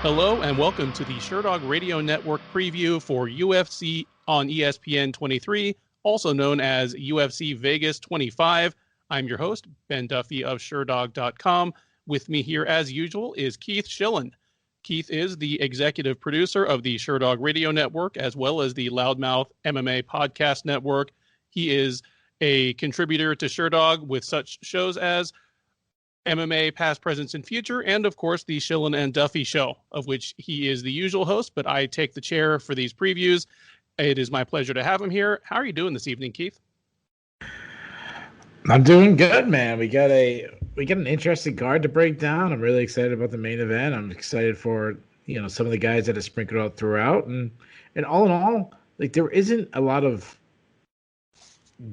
Hello and welcome to the Sherdog Radio Network preview for UFC on ESPN 23, also known as UFC Vegas 25. I'm your host, Ben Duffy of Sherdog.com. With me here, as usual, is Keith Shillan. Keith is the executive producer of the Sherdog Radio Network, as well as the Loudmouth MMA Podcast Network. He is a contributor to Sherdog with such shows as MMA Past, Present, and Future, and of course the Shillan and Duffy Show, of which he is the usual host, but I take the chair for these previews. It is my pleasure to have him here. How are you doing this evening, Keith? I'm doing good, man. We got an interesting card to break down. I'm really excited about the main event. I'm excited for some of the guys that are sprinkled out throughout, and all in all, like there isn't a lot of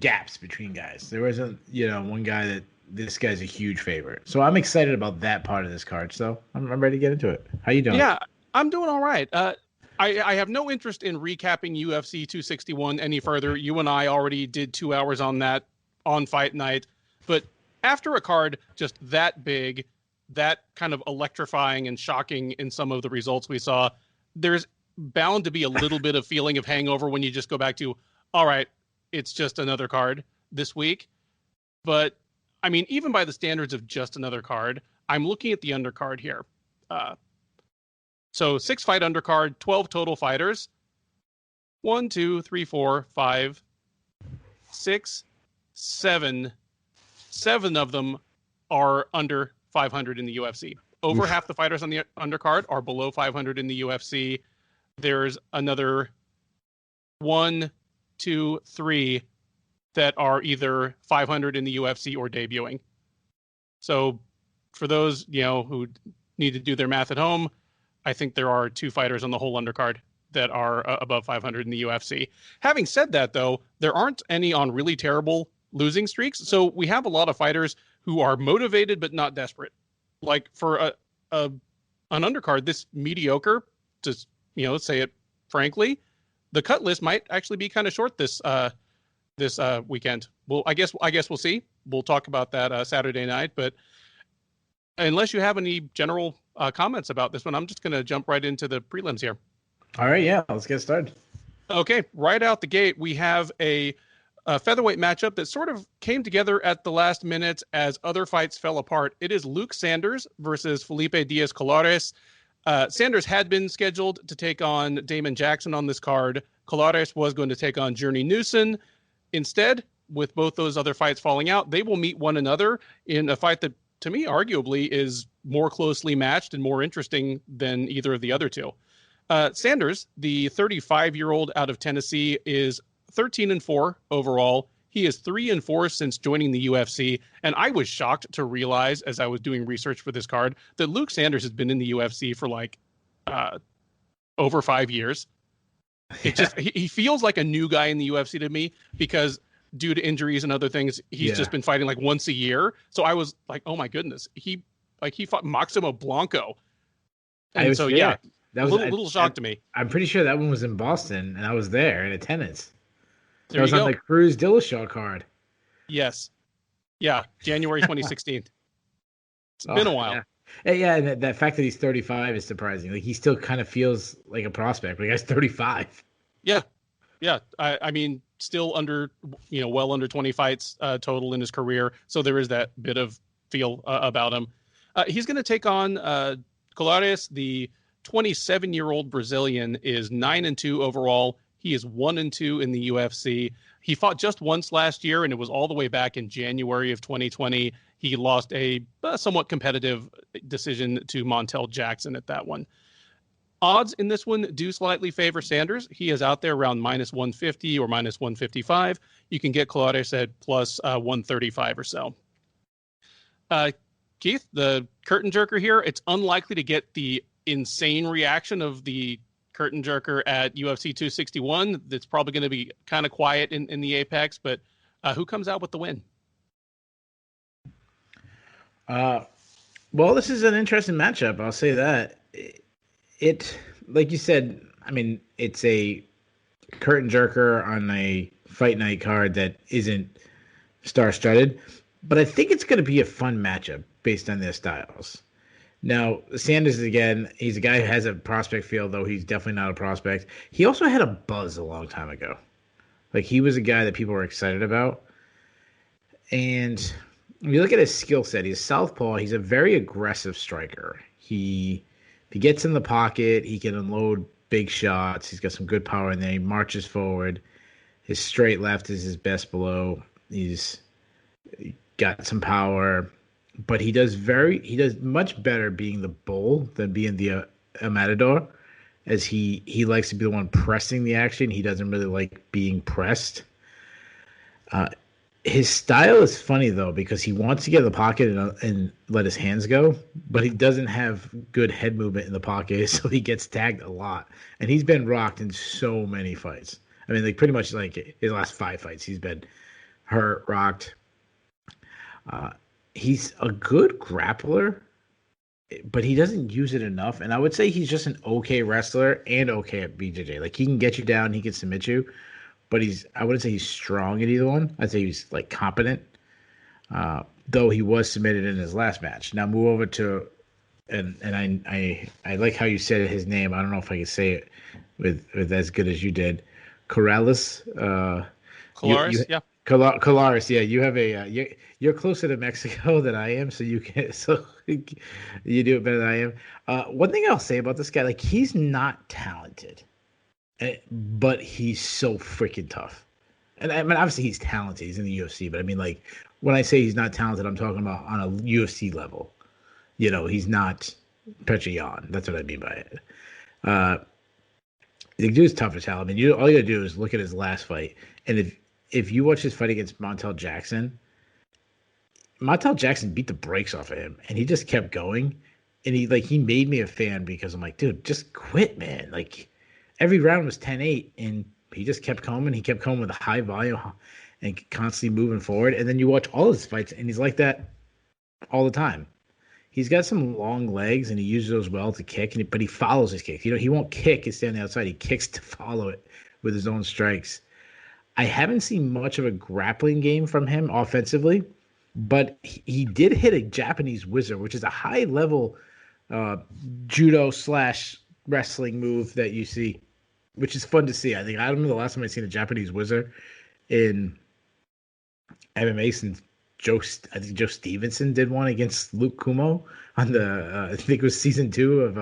gaps between guys. There isn't one guy that this guy's a huge favorite. So I'm excited about that part of this card. So I'm ready to get into it. How you doing? Yeah, I'm doing all right. I have no interest in recapping UFC 261 any further. You and I already did 2 hours on that on fight night. But after a card just that big, that kind of electrifying and shocking in some of the results we saw, there's bound to be a little bit of feeling of hangover when you just go back to, all right, it's just another card this week. But I mean, even by the standards of just another card, I'm looking at the undercard here. So 6-fight undercard, 12 total fighters. 1, 2, 3, 4, 5, 6, 7. 7 of them are under 500 in the UFC. Over half the fighters on the undercard are below 500 in the UFC. There's another 1, 2, 3 that are either 500 in the UFC or debuting. So for those, who need to do their math at home, I think there are 2 fighters on the whole undercard that are above 500 in the UFC. Having said that, though, there aren't any on really terrible losing streaks. So we have a lot of fighters who are motivated but not desperate. Like for an undercard this mediocre, to say it frankly, the cut list might actually be kind of short this weekend. Well, I guess we'll see. We'll talk about that Saturday night. But unless you have any general comments about this one, I'm just going to jump right into the prelims here. All right, yeah, let's get started. Okay, right out the gate, we have a featherweight matchup that sort of came together at the last minute as other fights fell apart. It is Luke Sanders versus Felipe Diaz-Colares. Sanders had been scheduled to take on Damon Jackson on this card. Colares was going to take on Journey Newson. Instead, with both those other fights falling out, they will meet one another in a fight that, to me, arguably is more closely matched and more interesting than either of the other two. Sanders, the 35-year-old out of Tennessee, is 13-4 overall. He is 3-4 since joining the UFC, and I was shocked to realize, as I was doing research for this card, that Luke Sanders has been in the UFC for over 5 years. It just he feels like a new guy in the UFC to me because due to injuries and other things, he's just been fighting like once a year. So I was like, oh my goodness, he fought Maximo Blanco, and that was a little shock to me. I'm pretty sure that one was in Boston, and I was there in attendance. That was on the Cruz Dillashaw card. Yes, yeah, January 2016. It's been a while. Yeah, and that fact that he's 35 is surprising. Like he still kind of feels like a prospect, but the guy's 35. Yeah. I mean, still under, well under 20 fights total in his career. So there is that bit of feel about him. He's going to take on Colares. The 27-year-old Brazilian is 9-2 overall. He is 1-2 in the UFC. He fought just once last year, and it was all the way back in January of 2020. He lost a somewhat competitive decision to Montel Jackson at that one. Odds in this one do slightly favor Sanders. He is out there around -150 or -155. You can get Colares at plus 135 or so. Keith, the curtain jerker here, it's unlikely to get the insane reaction of the curtain jerker at UFC 261. That's probably going to be kind of quiet in the Apex, but who comes out with the win? Well, this is an interesting matchup. I'll say that. It, like you said, I mean, it's a curtain jerker on a fight night card that isn't star-studded, but I think it's going to be a fun matchup based on their styles. Now, Sanders, again, he's a guy who has a prospect feel, though he's definitely not a prospect. He also had a buzz a long time ago. Like, he was a guy that people were excited about. And when you look at his skill set, he's southpaw. He's a very aggressive striker. If he gets in the pocket, he can unload big shots. He's got some good power in there. He marches forward. His straight left is his best below. He's got some power, but he does much better being the bull than being the a matador, as he likes to be the one pressing the action. He doesn't really like being pressed. His style is funny though, because he wants to get in the pocket and let his hands go, but he doesn't have good head movement in the pocket, so he gets tagged a lot. And he's been rocked in so many fights. I mean, like pretty much like his last 5 fights, he's been hurt, rocked. He's a good grappler, but he doesn't use it enough. And I would say he's just an okay wrestler and okay at BJJ. Like he can get you down, he can submit you, but I wouldn't say he's strong at either one. I'd say he's like competent. Though he was submitted in his last match. Now move over to, and I like how you said his name. I don't know if I can say it with as good as you did. Corrales. Colares, yeah. Colares, yeah. You have you're closer to Mexico than I am, so you you do it better than I am. One thing I'll say about this guy, like he's not talented, but he's so freaking tough. And I mean, obviously he's talented. He's in the UFC, but I mean, like when I say he's not talented, I'm talking about on a UFC level. You know, he's not Petrion. That's what I mean by it. The dude's tough as hell. I mean, all you gotta do is look at his last fight, and if you watch his fight against Montel Jackson beat the brakes off of him, and he just kept going, and he made me a fan because I'm like, dude, just quit, man. Like every round was 10-8, and he just kept coming. He kept coming with a high volume and constantly moving forward. And then you watch all his fights, and he's like that all the time. He's got some long legs, and he uses those well to kick, but he follows his kicks. You know, he won't kick and stay on the outside. He kicks to follow it with his own strikes. I haven't seen much of a grappling game from him offensively, but he did hit a Japanese wizard, which is a high-level judo / wrestling move that you see, which is fun to see. I don't know the last time I've seen a Japanese wizard in MMA since Joe Stevenson did one against Luke Kumo on the I think it was season 2 of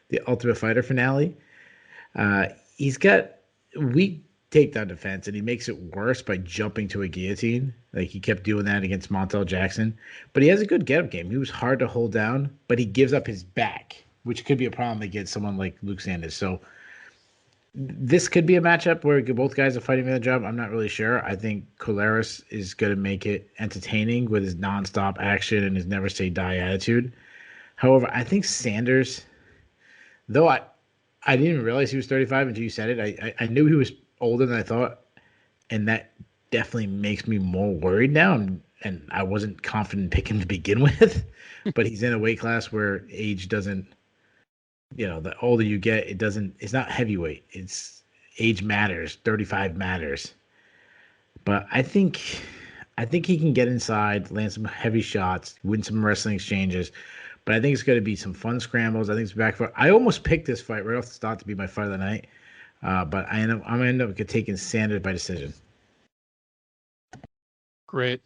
the Ultimate Fighter finale. He's got weak takedown defense, and he makes it worse by jumping to a guillotine. Like he kept doing that against Montel Jackson, but he has a good get-up game. He was hard to hold down, but he gives up his back, which could be a problem against someone like Luke Sanders. So this could be a matchup where both guys are fighting for the job. I'm not really sure. I think Colares is going to make it entertaining with his nonstop action and his never say die attitude. However, I think Sanders, though I didn't even realize he was 35 until you said it. I knew he was older than I thought, and that definitely makes me more worried now. And I wasn't confident in picking him to begin with, but he's in a weight class where age doesn't. You know, the older you get, it's not heavyweight. It's age matters. 35 matters. But I think he can get inside, land some heavy shots, win some wrestling exchanges. But I think it's going to be some fun scrambles. I think it's back for. I almost picked this fight right off the start to be my fight of the night. But I'm going to end up taking Sanders by decision. Great.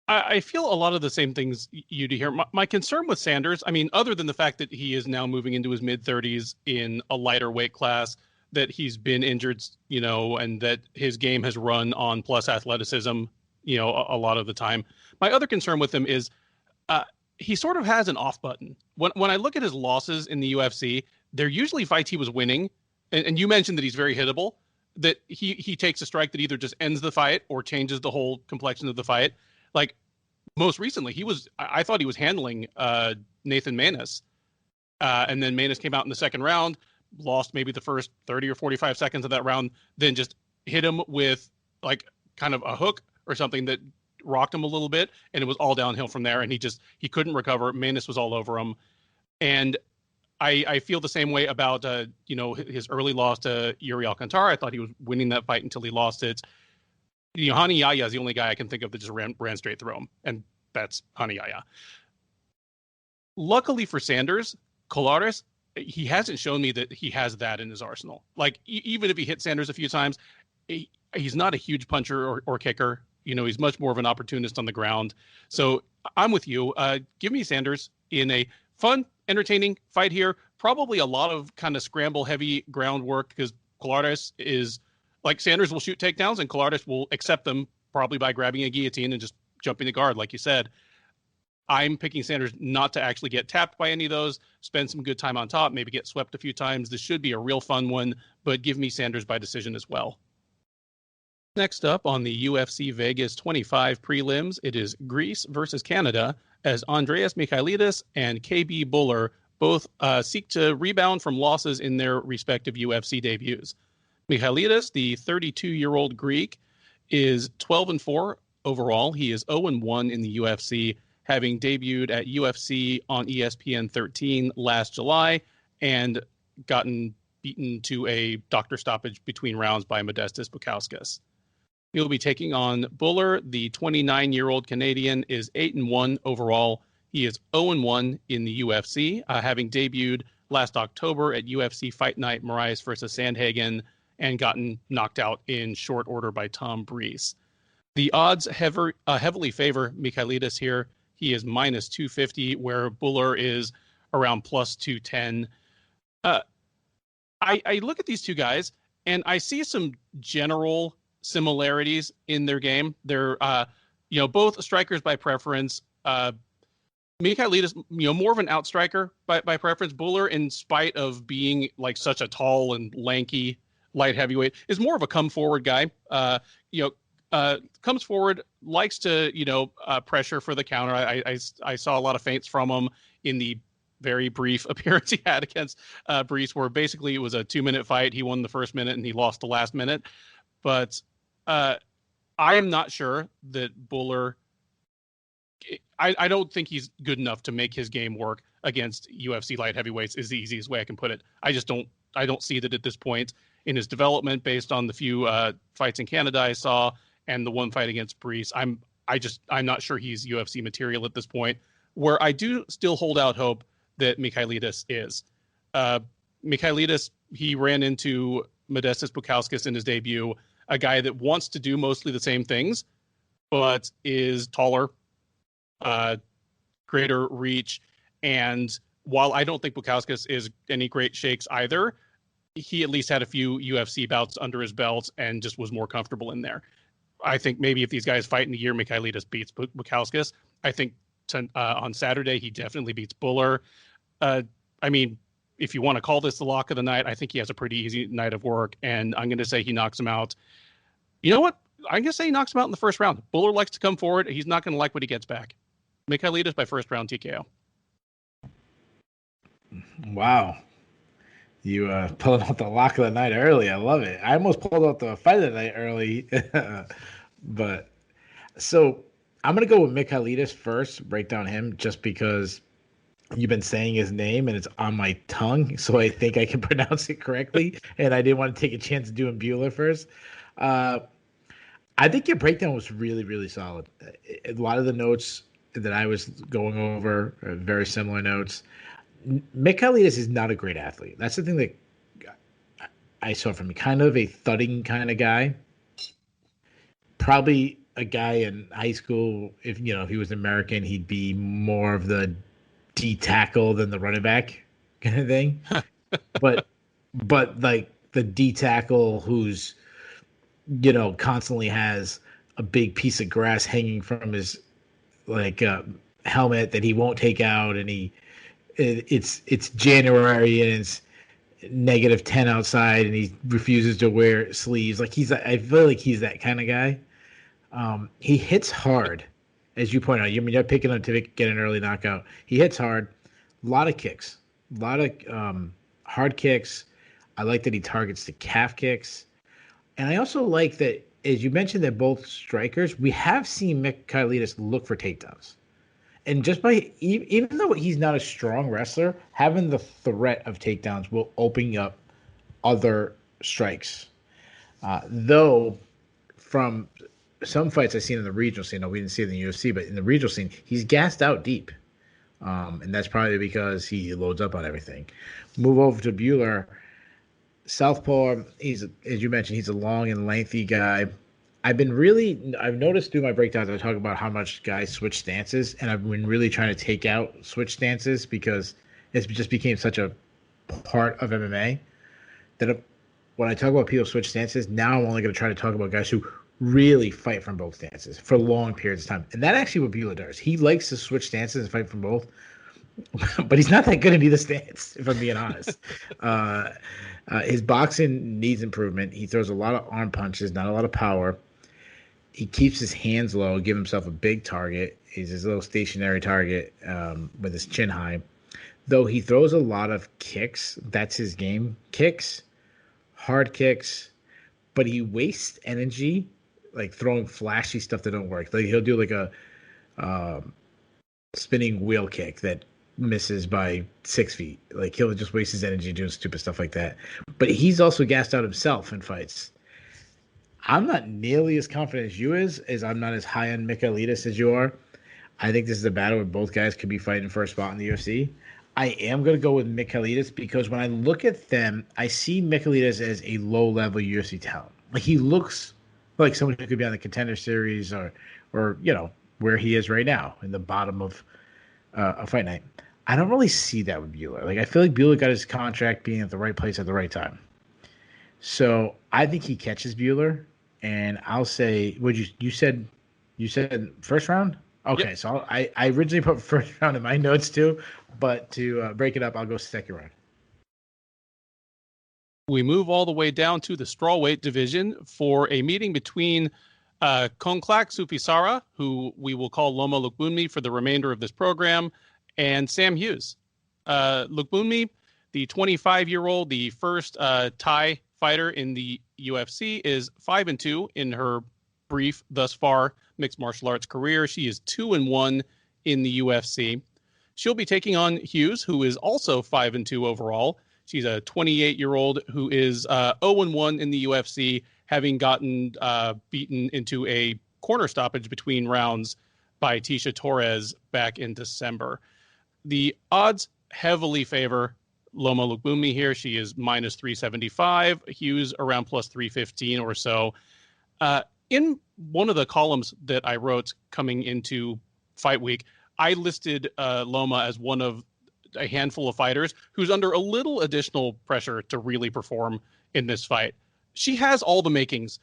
I feel a lot of the same things you do here. My concern with Sanders, I mean, other than the fact that he is now moving into his mid-30s in a lighter weight class, that he's been injured, you know, and that his game has run on plus athleticism, you know, a lot of the time. My other concern with him is he sort of has an off button. When I look at his losses in the UFC, they're usually fights he was winning. And you mentioned that he's very hittable, that he takes a strike that either just ends the fight or changes the whole complexion of the fight. Like most recently, I thought he was handling Nathan Maness. And then Maness came out in the second round, lost maybe the first 30 or 45 seconds of that round, then just hit him with like kind of a hook or something that rocked him a little bit. And it was all downhill from there. And he couldn't recover. Maness was all over him. And I feel the same way about, his early loss to Yuri Alcantara. I thought he was winning that fight until he lost it. Hani Yahya is the only guy I can think of that just ran straight through him, and that's Hani Yahya. Luckily for Sanders, Colares, he hasn't shown me that he has that in his arsenal. Like, even if he hit Sanders a few times, he's not a huge puncher or kicker. He's much more of an opportunist on the ground. So I'm with you. Give me Sanders in a fun, entertaining fight here. Probably a lot of kind of scramble heavy groundwork because Colares is like Sanders will shoot takedowns and Colares will accept them probably by grabbing a guillotine and just jumping the guard, like you said. I'm picking Sanders not to actually get tapped by any of those, spend some good time on top, maybe get swept a few times. This should be a real fun one, but give me Sanders by decision as well. Next up on the UFC Vegas 25 prelims, it is Greece versus Canada as Andreas Michailidis and KB Buller both seek to rebound from losses in their respective UFC debuts. Michailidis, the 32-year-old Greek, is 12-4 overall. He is 0-1 in the UFC, having debuted at UFC on ESPN 13 last July and gotten beaten to a doctor stoppage between rounds by Modestas Bukauskas. He'll be taking on Buller. The 29-year-old Canadian is 8-1 overall. He is 0-1 in the UFC, having debuted last October at UFC Fight Night Moraes versus Sandhagen and gotten knocked out in short order by Tom Breese. The odds heavily favor Michailidis here. He is minus 250, where Buller is around plus 210. I look at these two guys, and I see some general similarities in their game. They're, both strikers by preference. Michailidis, more of an outstriker by preference. Buller, in spite of being like such a tall and lanky light heavyweight, is more of a come forward guy. Comes forward, likes to, pressure for the counter. I saw a lot of feints from him in the very brief appearance he had against Breese, where basically it was a 2-minute fight. He won the first minute and he lost the last minute. But I am not sure that Buller, I don't think he's good enough to make his game work against UFC light heavyweights is the easiest way I can put it. I don't see that at this point in his development based on the few fights in Canada I saw and the one fight against Breese. I'm not sure he's UFC material at this point, where I do still hold out hope that Michailidis is. Michailidis, he ran into Modestas Bukauskas in his debut, a guy that wants to do mostly the same things, but is taller, greater reach. And while I don't think Bukauskas is any great shakes either, he at least had a few UFC bouts under his belt and just was more comfortable in there. I think maybe if these guys fight in a year, Michailidis beats Bukauskas. I think on Saturday, he definitely beats Buller. If you want to call this the lock of the night, I think he has a pretty easy night of work, and I'm going to say he knocks him out. You know what? I'm going to say he knocks him out in the first round. Buller likes to come forward. He's not going to like what he gets back. Michailidis by first round TKO. Wow. You pulled out the lock of the night early. I love it. I almost pulled out the fight of the night early. But so I'm going to go with Michailidis first, break down him, just because you've been saying his name and it's on my tongue. So I think I can pronounce it correctly. And I didn't want to take a chance of doing Bueller first. I think your breakdown was really, really solid. A lot of the notes that I was going over are very similar notes. Michailidis is not a great athlete. That's the thing that I saw from him. Kind of a thudding kind of guy. Probably a guy in high school, if he was American, he'd be more of the D tackle than the running back kind of thing. but like the D tackle who's constantly has a big piece of grass hanging from his helmet that he won't take out, and it's January and it's -10 outside and he refuses to wear sleeves. I feel like he's that kind of guy. He hits hard, as you point out. You're picking him to get an early knockout. He hits hard. A lot of kicks. A lot of hard kicks. I like that he targets the calf kicks. And I also like that, as you mentioned, that both strikers, we have seen Michailidis look for takedowns. And just by, even though he's not a strong wrestler, having the threat of takedowns will open up other strikes. Though, from some fights I've seen in the regional scene, we didn't see it in the UFC, but in the regional scene, he's gassed out deep. And that's probably because he loads up on everything. Move over to Bueller. Southpaw, as you mentioned, he's a long and lengthy guy. I've noticed through my breakdowns, I talk about how much guys switch stances, and I've been really trying to take out switch stances because it just became such a part of MMA that when I talk about people switch stances, now I'm only going to try to talk about guys who really fight from both stances for long periods of time. And that actually what Bueller does. He likes to switch stances and fight from both, but he's not that good at either stance, if I'm being honest. His boxing needs improvement. He throws a lot of arm punches, not a lot of power. He keeps his hands low, give himself a big target. He's his little stationary target with his chin high. Though he throws a lot of kicks, that's his game. Kicks, hard kicks, but he wastes energy like throwing flashy stuff that don't work. Like he'll do like a spinning wheel kick that misses by 6 feet. Like he'll just waste his energy doing stupid stuff like that. But he's also gassed out himself in fights. I'm not nearly as confident as you as I'm not as high on Michailidis as you are. I think this is a battle where both guys could be fighting for a spot in the UFC. I am going to go with Michailidis because when I look at them, I see Michailidis as a low-level UFC talent. Like he looks like someone who could be on the Contender Series or where he is right now in the bottom of a fight night. I don't really see that with Bueller. Like I feel like Bueller got his contract being at the right place at the right time. So I think he catches Bueller, and I'll say, you said first round? Okay, yep. So I originally put first round in my notes too, but to break it up, I'll go second round. We move all the way down to the strawweight division for a meeting between Konklak Supisara, who we will call Loma Lukbunmi for the remainder of this program, and Sam Hughes. Lukbunmi, the 25-year-old, the first Thai fighter in the UFC, is 5-2 in her brief thus far mixed martial arts career. She is 2-1 in the UFC. She'll be taking on Hughes, who is also 5-2 overall. She's a 28-year-old who is 0-1 in the UFC, having gotten beaten into a corner stoppage between rounds by Tisha Torres back in December. The odds heavily favor Loma Lukbunmi here. She is minus 375. Hughes around plus 315 or so. In one of the columns that I wrote coming into fight week, I listed Loma as one of a handful of fighters who's under a little additional pressure to really perform in this fight. She has all the makings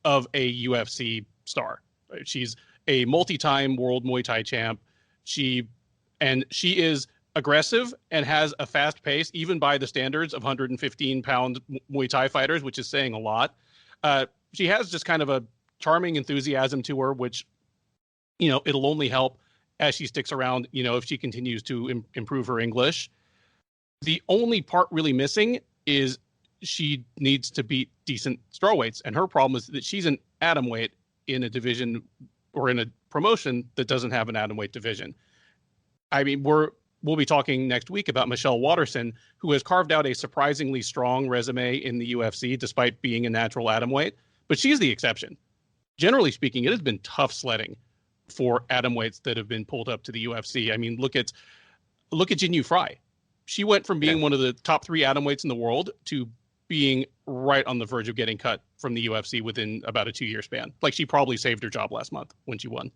of a UFC star. She's a multi-time world Muay Thai champ. She is aggressive and has a fast pace, even by the standards of 115-pound Muay Thai fighters, which is saying a lot. She has just kind of a charming enthusiasm to her, which, it'll only help as she sticks around, if she continues to improve her English. The only part really missing is she needs to beat decent strawweights. And her problem is that she's an atomweight in a division or in a promotion that doesn't have an atomweight division. I mean, we'll be talking next week about Michelle Watterson, who has carved out a surprisingly strong resume in the UFC, despite being a natural atomweight, but she's the exception. Generally speaking, it has been tough sledding for atomweights that have been pulled up to the UFC. I mean, look at Jinyu Fry. She went from being one of the top 3 atomweights in the world to being right on the verge of getting cut from the UFC within about a 2-year span. Like, she probably saved her job last month when she won.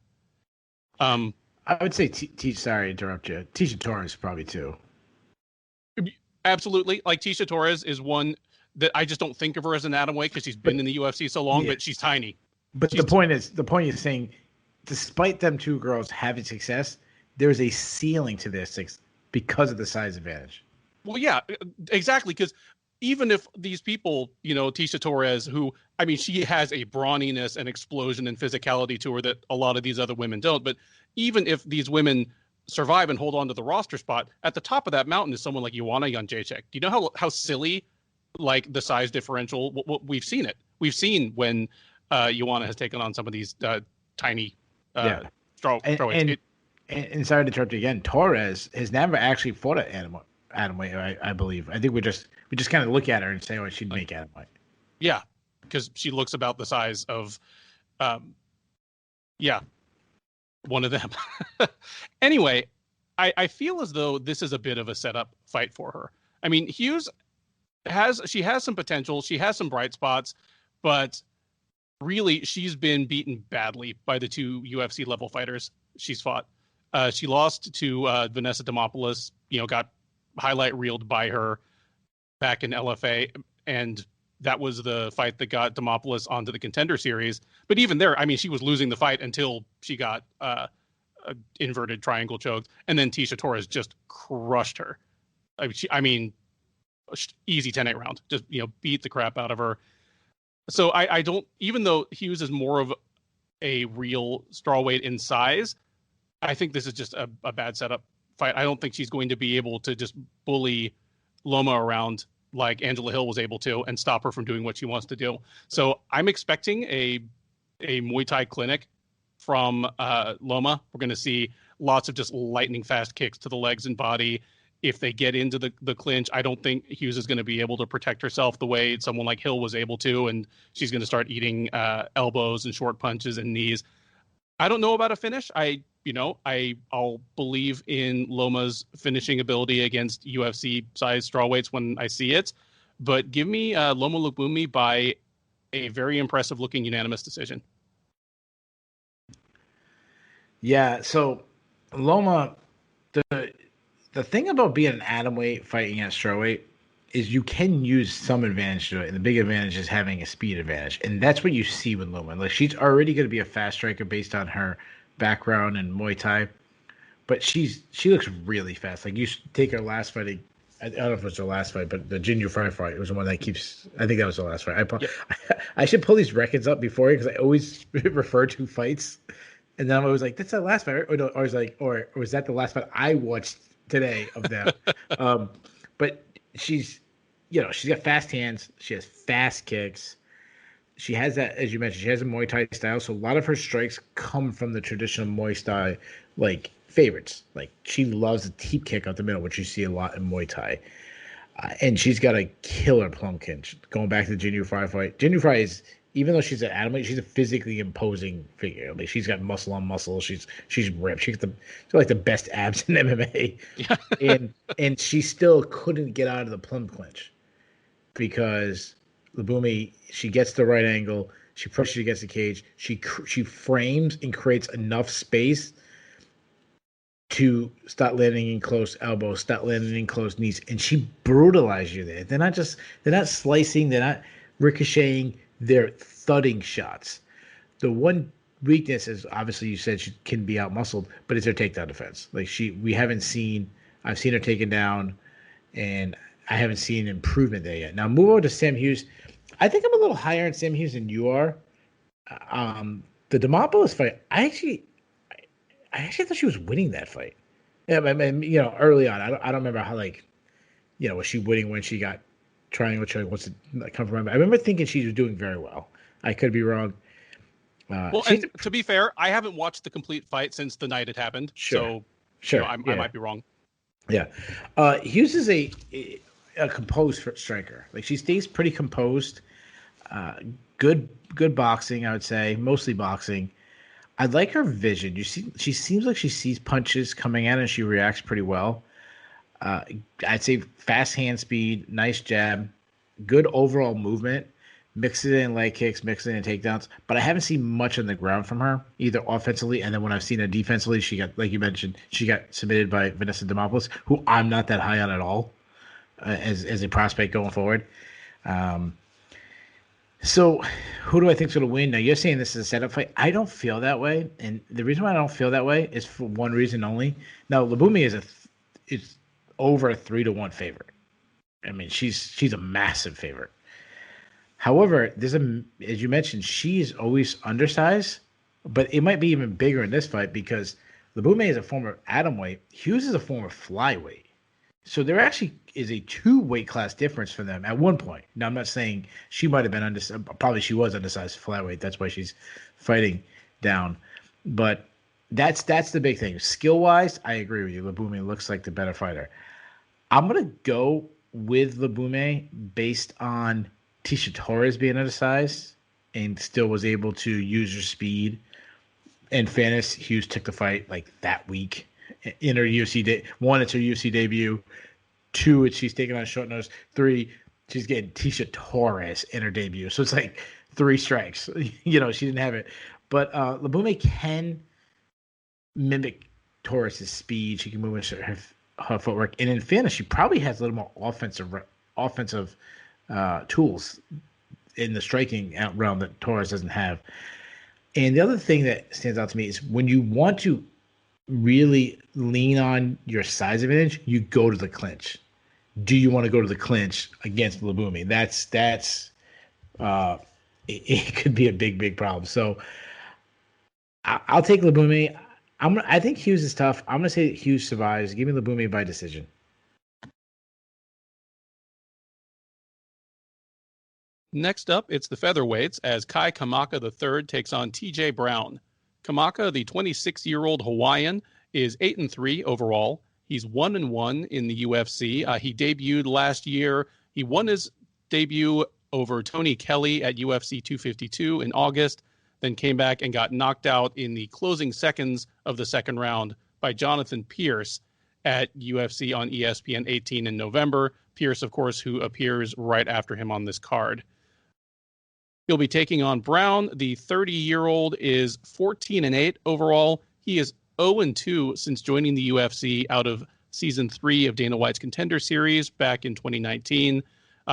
I would say, sorry to interrupt you, Tisha Torres probably too. Absolutely. Like, Tisha Torres is one that I just don't think of her as an atomweight because she's been in the UFC so long, but she's tiny. But the point is saying, despite them two girls having success, there's a ceiling to this because of the size advantage. Well, yeah, exactly. Because even if these people, Tisha Torres, who, I mean, she has a brawniness and explosion and physicality to her that a lot of these other women don't. But even if these women survive and hold on to the roster spot, at the top of that mountain is someone like Joanna Jędrzejczyk. Do you know how silly, like, the size differential? We've seen it. We've seen when Joanna has taken on some of these tiny strawweights. And sorry to interrupt you again, Torres has never actually fought an atomweight, I believe. I think we just kind of look at her and say, she'd make atomweight. Yeah, because she looks about the size of, one of them. Anyway, I feel as though this is a bit of a setup fight for her. I mean, Hughes has some potential. She has some bright spots, but really she's been beaten badly by the two UFC level fighters she's fought. She lost to Vanessa Demopoulos, got highlight reeled by her back in LFA, and that was the fight that got Demopoulos onto the Contender Series. But even there, I mean, she was losing the fight until she got a inverted triangle choked, and then Tisha Torres just crushed her. Easy 10-8 round, just beat the crap out of her. So I don't, even though Hughes is more of a real strawweight in size, I think this is just a bad setup fight. I don't think she's going to be able to just bully Loma around like Angela Hill was able to and stop her from doing what she wants to do. So I'm expecting a Muay Thai clinic from Loma. We're going to see lots of just lightning fast kicks to the legs and body. If they get into the clinch, I don't think Hughes is going to be able to protect herself the way someone like Hill was able to, and she's going to start eating elbows and short punches and knees. I don't know about a finish. I'll believe in Loma's finishing ability against UFC size strawweights when I see it, but give me Loma Lubumyi by a very impressive looking unanimous decision. Yeah. So Loma, the thing about being an atomweight fighting at strawweight is you can use some advantage to it, and the big advantage is having a speed advantage, and that's what you see with Loma. Like, she's already going to be a fast striker based on her background in Muay Thai, but she looks really fast. Like, you take her last fight. I don't know if it was the last fight, but the Junior Fry fight was the one that keeps. I think that was the last fight. I should pull these records up before you because I always refer to fights, and then I'm always like, "That's the last fight," or no, or was like, or was that the last fight I watched today of them? But she's got fast hands. She has fast kicks. She has that, as you mentioned, she has a Muay Thai style. So a lot of her strikes come from the traditional Muay Thai, like, favorites. Like, she loves a teep kick out the middle, which you see a lot in Muay Thai. And she's got a killer plum clinch. Going back to the Junior Fry fight. Junior Fry is, even though she's an atomweight, she's a physically imposing figure. Like, she's got muscle on muscle. She's ripped. She's like the best abs in MMA. Yeah. and she still couldn't get out of the plum clinch because Lubumyi, she gets the right angle. She pushes against the cage. She frames and creates enough space to start landing in close elbows, start landing in close knees, and she brutalized you there. They're not slicing, they're not ricocheting, they're thudding shots. The one weakness is, obviously, you said she can be out-muscled, but it's her takedown defense. Like, I've seen her taken down, and I haven't seen improvement there yet. Now, move over to Sam Hughes. I think I'm a little higher on Sam Hughes than you are. The Demopoulos fight, I actually thought she was winning that fight. Yeah, I mean, early on, I don't remember how, was she winning when she got triangle choke? What's it come from? I remember thinking she was doing very well. I could be wrong. And to be fair, I haven't watched the complete fight since the night it happened. Sure. I might be wrong. Yeah. Hughes is a composed striker. Like, she stays pretty composed. Good boxing, I would say, mostly boxing. I like her vision. She seems like she sees punches coming at her and she reacts pretty well. I'd say fast hand speed, nice jab, good overall movement. Mix it in leg kicks, mix it in takedowns. But I haven't seen much on the ground from her, either offensively, and then when I've seen her defensively, she got, like you mentioned, she got submitted by Vanessa Demopoulos, who I'm not that high on at all as a prospect going forward. So who do I think is going to win? Now, you're saying this is a setup fight. I don't feel that way, and the reason why I don't feel that way is for one reason only. Now, Lubumyi is over a 3-1 favorite. I mean, she's a massive favorite. However, as you mentioned, she's always undersized, but it might be even bigger in this fight because Lubumyi is a former atomweight. Hughes is a former flyweight. So there actually is a 2 weight class difference for them at one point. Now, I'm not saying she might have been undersized. Probably she was undersized flyweight. That's why she's fighting down. But that's the big thing. Skill-wise, I agree with you. Lubumyi looks like the better fighter. I'm going to go with Lubumyi based on Tisha Torres being undersized and still was able to use her speed. In fairness, Hughes took the fight like that week in her UFC one, it's her UFC debut. Two, it's she's taking on short notice. Three, she's getting Tisha Torres in her debut. So it's like 3 strikes. She didn't have it. But Labume can mimic Torres's speed. She can move her footwork. And in fairness, she probably has a little more offensive tools in the striking realm that Torres doesn't have. And the other thing that stands out to me is when you want to really lean on your size advantage, you go to the clinch. Do you want to go to the clinch against Labumi? It could be a big problem. So I'll take Labumi. I think Hughes is tough. I'm going to say Hughes survives. Give me Labumi by decision. Next up, it's the featherweights as Kai Kamaka III takes on TJ Brown. Kamaka, the 26-year-old Hawaiian, is 8-3 overall. He's 1-1 in the UFC. He debuted last year. He won his debut over Tony Kelly at UFC 252 in August, then came back and got knocked out in the closing seconds of the second round by Jonathan Pierce at UFC on ESPN 18 in November. Pierce, of course, who appears right after him on this card. He'll be taking on Brown. The 30-year-old is 14-8 overall. He is 0-2 since joining the UFC out of Season 3 of Dana White's Contender Series back in 2019.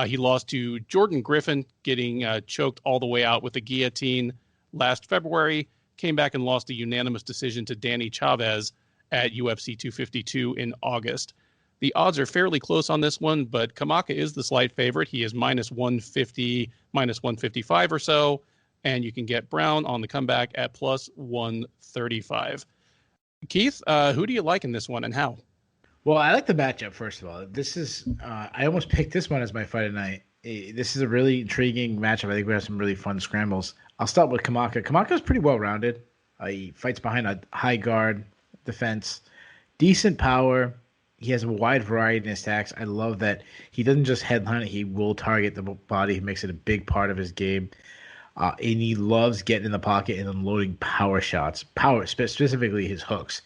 He lost to Jordan Griffin, getting choked all the way out with a guillotine last February. Came back and lost a unanimous decision to Danny Chavez at UFC 252 in August. The odds are fairly close on this one, but Kamaka is the slight favorite. He is minus 150, minus 155 or so, and you can get Brown on the comeback at plus 135. Keith, who do you like in this one and how? Well, I like the matchup, first of all. This is I almost picked this one as my fight of the night. This is a really intriguing matchup. I think we have some really fun scrambles. I'll start with Kamaka. Kamaka is pretty well-rounded. He fights behind a high guard defense, decent power. He has a wide variety in his attacks. I love that he doesn't just headline it. He will target the body. He makes it a big part of his game. And he loves getting in the pocket and unloading power shots. Power, specifically his hooks.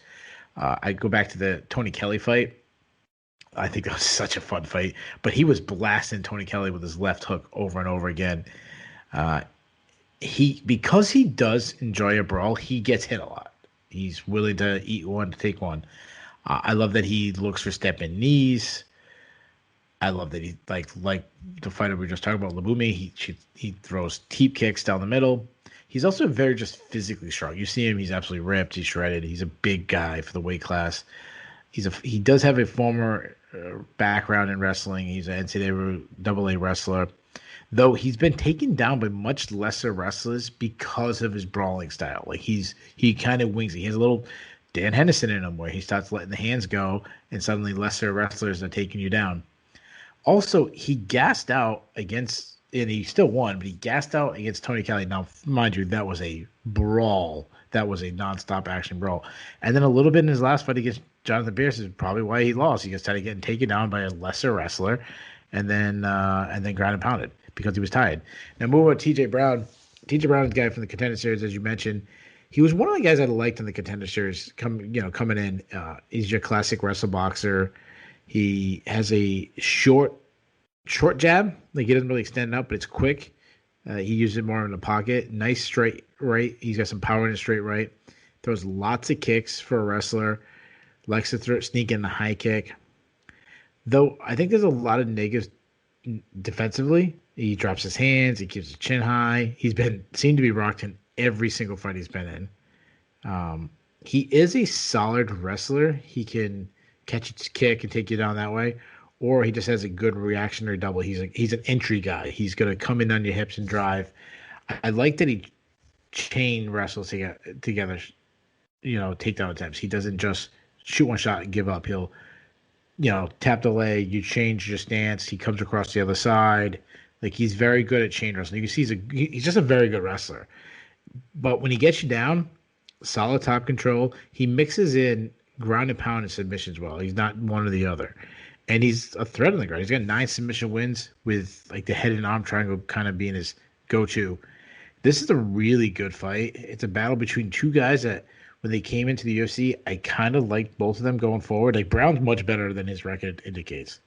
I go back to the Tony Kelly fight. I think that was such a fun fight. But he was blasting Tony Kelly with his left hook over and over again. Because he does enjoy a brawl, he gets hit a lot. He's willing to eat one, to take one. I love that he looks for step-in knees. I love that he, like the fighter we were just talking about, Labumi, he throws teep kicks down the middle. He's also very just physically strong. You see him, he's absolutely ripped. He's shredded. He's a big guy for the weight class. He does have a former background in wrestling. He's an NCAA wrestler. Though he's been taken down by much lesser wrestlers because of his brawling style. Like he kind of wings it. He has a little Dan Henderson in him where he starts letting the hands go and suddenly lesser wrestlers are taking you down. Also, he gassed out against, and he still won, but he gassed out against Tony Kelly. Now, mind you, that was a brawl. That was a nonstop action brawl. And then a little bit in his last fight against Jonathan Pierce is probably why he lost. He started getting taken down by a lesser wrestler and then ground and pounded because he was tired. Now, moving on to TJ Brown. TJ Brown is a guy from the Contender Series, as you mentioned. He was one of the guys I liked in the Contender Series coming in. He's your classic wrestle boxer. He has a short jab. Like, he doesn't really extend up, but it's quick. He uses it more in the pocket. Nice straight right. He's got some power in his straight right. Throws lots of kicks for a wrestler. Likes to sneak in the high kick. Though I think there's a lot of negatives defensively. He drops his hands. He keeps his chin high. He's been seemed to be rocked in every single fight he's been in. He is a solid wrestler. He can catch a kick and take you down that way, or he just has a good reactionary double. He's an entry guy. He's going to come in on your hips and drive. I like that he chain wrestles together, takedown attempts. He doesn't just shoot one shot and give up. He'll, tap the leg, you change your stance, he comes across the other side. Like, he's very good at chain wrestling. You can see he's just a very good wrestler. But when he gets you down, solid top control, he mixes in ground and pound and submissions well. He's not one or the other. And he's a threat on the ground. He's got 9 submission wins with, like, the head and arm triangle kind of being his go-to. This is a really good fight. It's a battle between two guys that when they came into the UFC, I kind of liked both of them going forward. Like Brown's much better than his record indicates.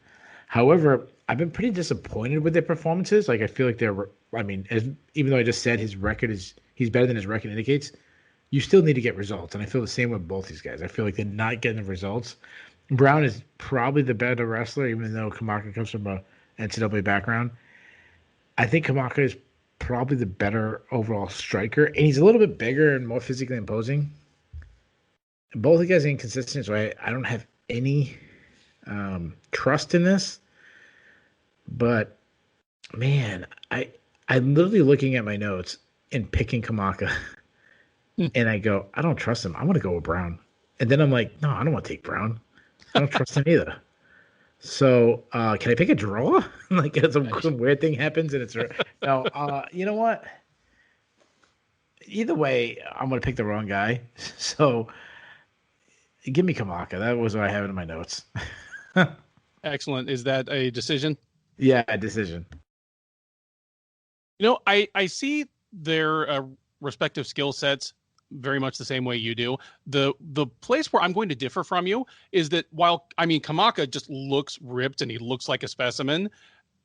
However, I've been pretty disappointed with their performances. Like I feel like even though I just said he's better than his record indicates, you still need to get results. And I feel the same with both these guys. I feel like they're not getting the results. Brown is probably the better wrestler, even though Kamaka comes from a NCAA background. I think Kamaka is probably the better overall striker, and he's a little bit bigger and more physically imposing. Both the guys are inconsistent, so I don't have any trust in this. But man, I'm literally looking at my notes and picking Kamaka, and I go, I don't trust him. I want to go with Brown, and then I'm like, no, I don't want to take Brown. I don't trust him either. So can I pick a draw? Like some weird thing happens and it's no. You know what? Either way, I'm gonna pick the wrong guy. So give me Kamaka. That was what I have in my notes. Excellent. Is that a decision? Yeah, a decision. You know, I see their respective skill sets very much the same way you do. The place where I'm going to differ from you is that while, I mean, Kamaka just looks ripped and he looks like a specimen,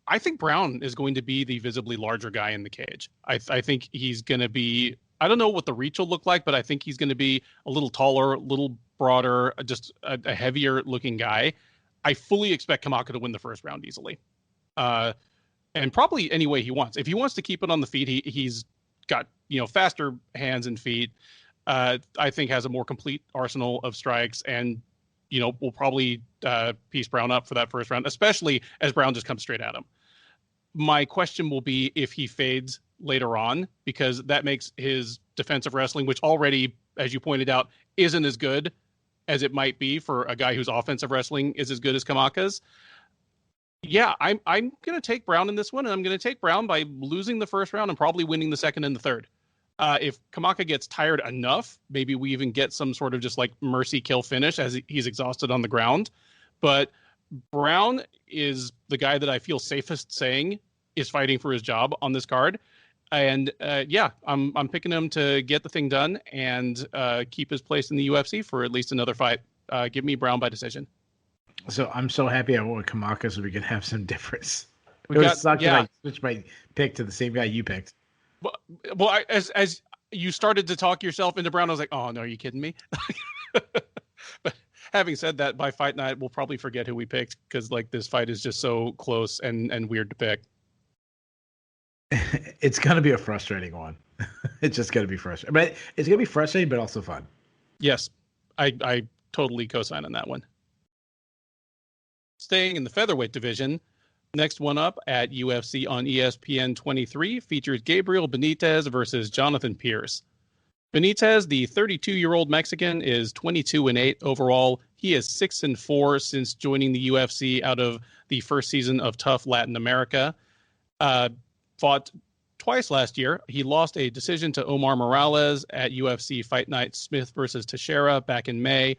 I think Brown is going to be the visibly larger guy in the cage. I think he's going to be, I don't know what the reach will look like, but I think he's going to be a little taller, a little broader, just a heavier looking guy. I fully expect Kamaka to win the first round easily. And probably any way he wants. If he wants to keep it on the feet, he's got, faster hands and feet. I think has a more complete arsenal of strikes, and will probably piece Brown up for that first round, especially as Brown just comes straight at him. My question will be if he fades later on, because that makes his defensive wrestling, which already, as you pointed out, isn't as good as it might be for a guy whose offensive wrestling is as good as Kamaka's. Yeah, I'm going to take Brown in this one, and I'm going to take Brown by losing the first round and probably winning the second and the third. If Kamaka gets tired enough, maybe we even get some sort of just like mercy kill finish as he's exhausted on the ground. But Brown is the guy that I feel safest saying is fighting for his job on this card. And I'm picking him to get the thing done and keep his place in the UFC for at least another fight. Give me Brown by decision. So I'm so happy I went with Kamaka so we could have some difference. It would suck that I switched my pick to the same guy you picked. Well, as you started to talk yourself into Brown, I was like, oh, no, are you kidding me? But having said that, by fight night, we'll probably forget who we picked because this fight is just so close and weird to pick. It's going to be a frustrating one. It's just going to be frustrating. But it's going to be frustrating, but also fun. Yes, I totally co-sign on that one. Staying in the featherweight division, next one up at UFC on ESPN 23 features Gabriel Benitez versus Jonathan Pierce. Benitez, the 32-year-old Mexican, is 22-8 overall. He is 6-4 since joining the UFC out of the first season of Tough Latin America. Fought twice last year. He lost a decision to Omar Morales at UFC Fight Night Smith versus Teixeira back in May.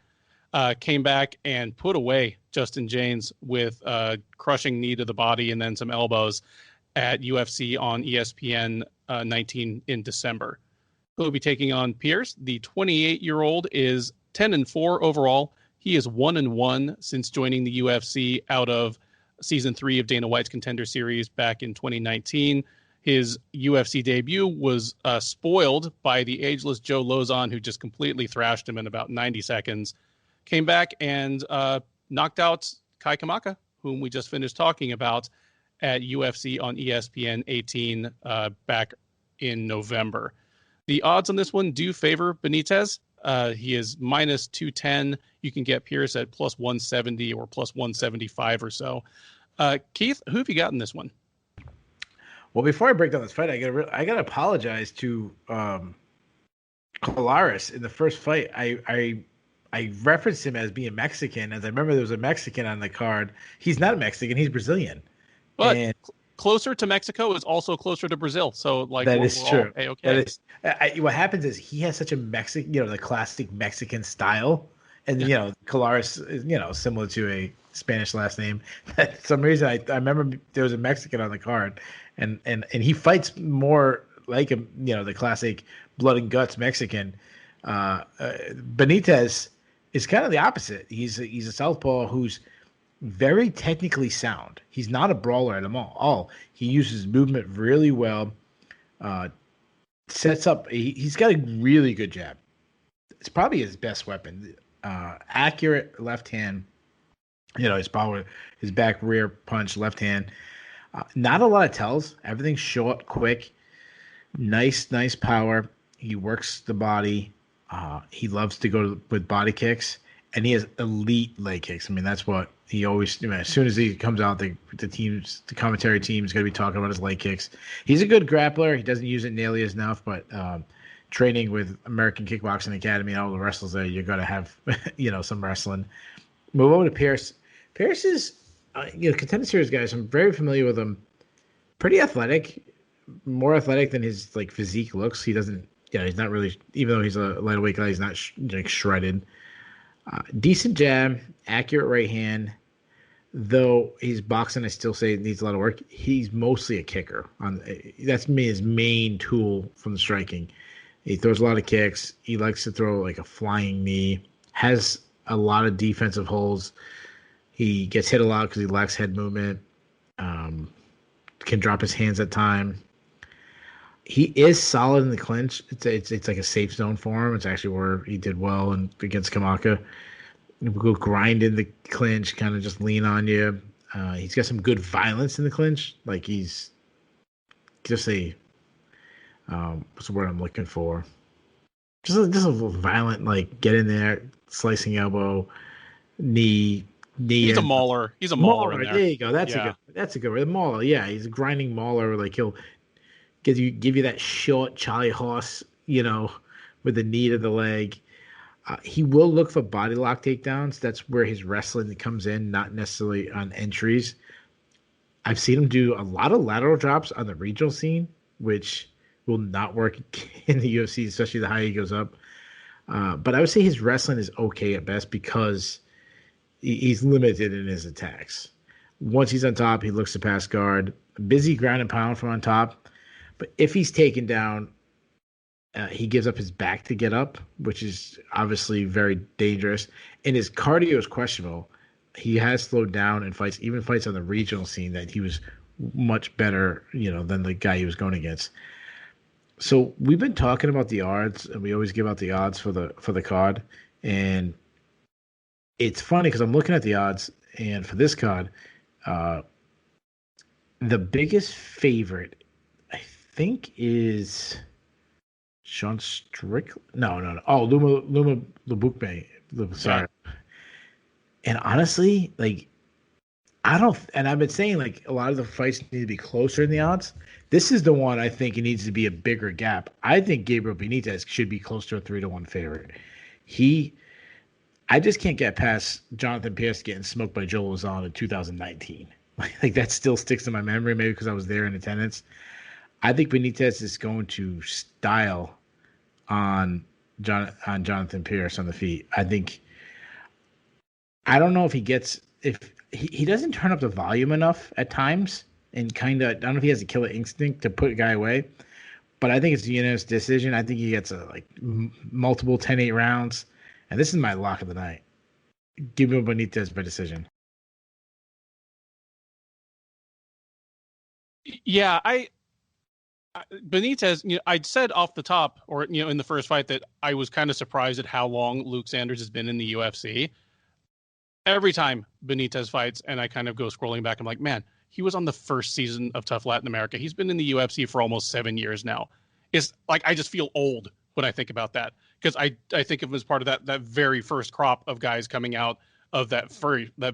Came back and put away Justin James with a crushing knee to the body and then some elbows at UFC on ESPN 19 in December. He'll be taking on Pierce. The 28-year-old is 10-4 overall. He is 1-1 since joining the UFC out of season 3 of Dana White's Contender Series back in 2019. His UFC debut was spoiled by the ageless Joe Lozon, who just completely thrashed him in about 90 seconds. Came back and knocked out Kai Kamaka, whom we just finished talking about at UFC on ESPN 18 back in November. The odds on this one do favor Benitez. He is minus 210. You can get Pierce at plus 170 or plus 175 or so. Keith, who have you got in this one? Well, before I break down this fight, I gotta apologize to Colares in the first fight. I referenced him as being Mexican, as I remember there was a Mexican on the card. He's not Mexican; he's Brazilian. But closer to Mexico is also closer to Brazil. So, that is true. Okay. That is. What happens is he has such a Mexican, the classic Mexican style, and Colares is, similar to a Spanish last name. For some reason, I remember there was a Mexican on the card, and he fights more like the classic blood and guts Mexican. Benitez is kind of the opposite. He's a southpaw who's very technically sound. He's not a brawler at all. He uses movement really well. Sets up. He's got a really good jab. It's probably his best weapon. Accurate left hand. His power, his back rear punch, left hand. Not a lot of tells. Everything's short, quick. Nice power. He works the body. He loves to go with body kicks, and he has elite leg kicks. I mean, that's what he always. As soon as he comes out, the commentary team is going to be talking about his leg kicks. He's a good grappler. He doesn't use it nearly enough, but training with American Kickboxing Academy and all the wrestlers there, you're going to have some wrestling. Move over to Pierce. Pierce is contender series guys. I'm very familiar with him. Pretty athletic, more athletic than his physique looks. He doesn't. He's not really. Even though he's a lightweight guy, he's not shredded. Decent jab, accurate right hand. Though he's boxing, I still say it needs a lot of work. He's mostly a kicker. That's his main tool from the striking. He throws a lot of kicks. He likes to throw a flying knee. Has a lot of defensive holes. He gets hit a lot because he lacks head movement. Can drop his hands at time. He is solid in the clinch. It's like a safe zone for him. It's actually where he did well against Kamaka. He'll go grind in the clinch, kind of just lean on you. He's got some good violence in the clinch. He's just what's the word I'm looking for? Just a violent, get in there, slicing elbow, knee. He's a mauler. He's a mauler in there. There you go. That's a good word. The mauler. Yeah, he's a grinding mauler. He'll give you that short Charlie horse, with the knee to the leg. He will look for body lock takedowns. That's where his wrestling comes in, not necessarily on entries. I've seen him do a lot of lateral drops on the regional scene, which will not work in the UFC, especially the higher he goes up. But I would say his wrestling is okay at best because he's limited in his attacks. Once he's on top, he looks to pass guard. Busy ground and pound from on top. But if he's taken down, he gives up his back to get up, which is obviously very dangerous. And his cardio is questionable. He has slowed down in fights, even fights on the regional scene, that he was much better, than the guy he was going against. So we've been talking about the odds, and we always give out the odds for the card. And it's funny because I'm looking at the odds, and for this card, the biggest favorite, I think, is Sean Strickland. No. Oh, Luma Lubukbe. Sorry. And honestly, I don't, and I've been saying a lot of the fights need to be closer in the odds. This is the one I think it needs to be a bigger gap. I think Gabriel Benitez should be close to a 3-1 favorite. I just can't get past Jonathan Pierce getting smoked by Joe Lozano in 2019. That still sticks in my memory, maybe because I was there in attendance. I think Benitez is going to style on Jonathan Pierce on the feet. I don't know if he doesn't turn up the volume enough at times, and I don't know if he has a killer instinct to put a guy away, but I think it's a unanimous decision. I think he gets multiple 10-8 rounds, and this is my lock of the night. Give me Benitez by decision. Yeah, Benitez, I'd said off the top, or in the first fight, that I was kind of surprised at how long Luke Sanders has been in the UFC. Every time Benitez fights, and I kind of go scrolling back, I'm like, man, he was on the first season of Tough Latin America. He's been in the UFC for almost 7 years now. It's I just feel old when I think about that, because I think of him as part of that very first crop of guys coming out of that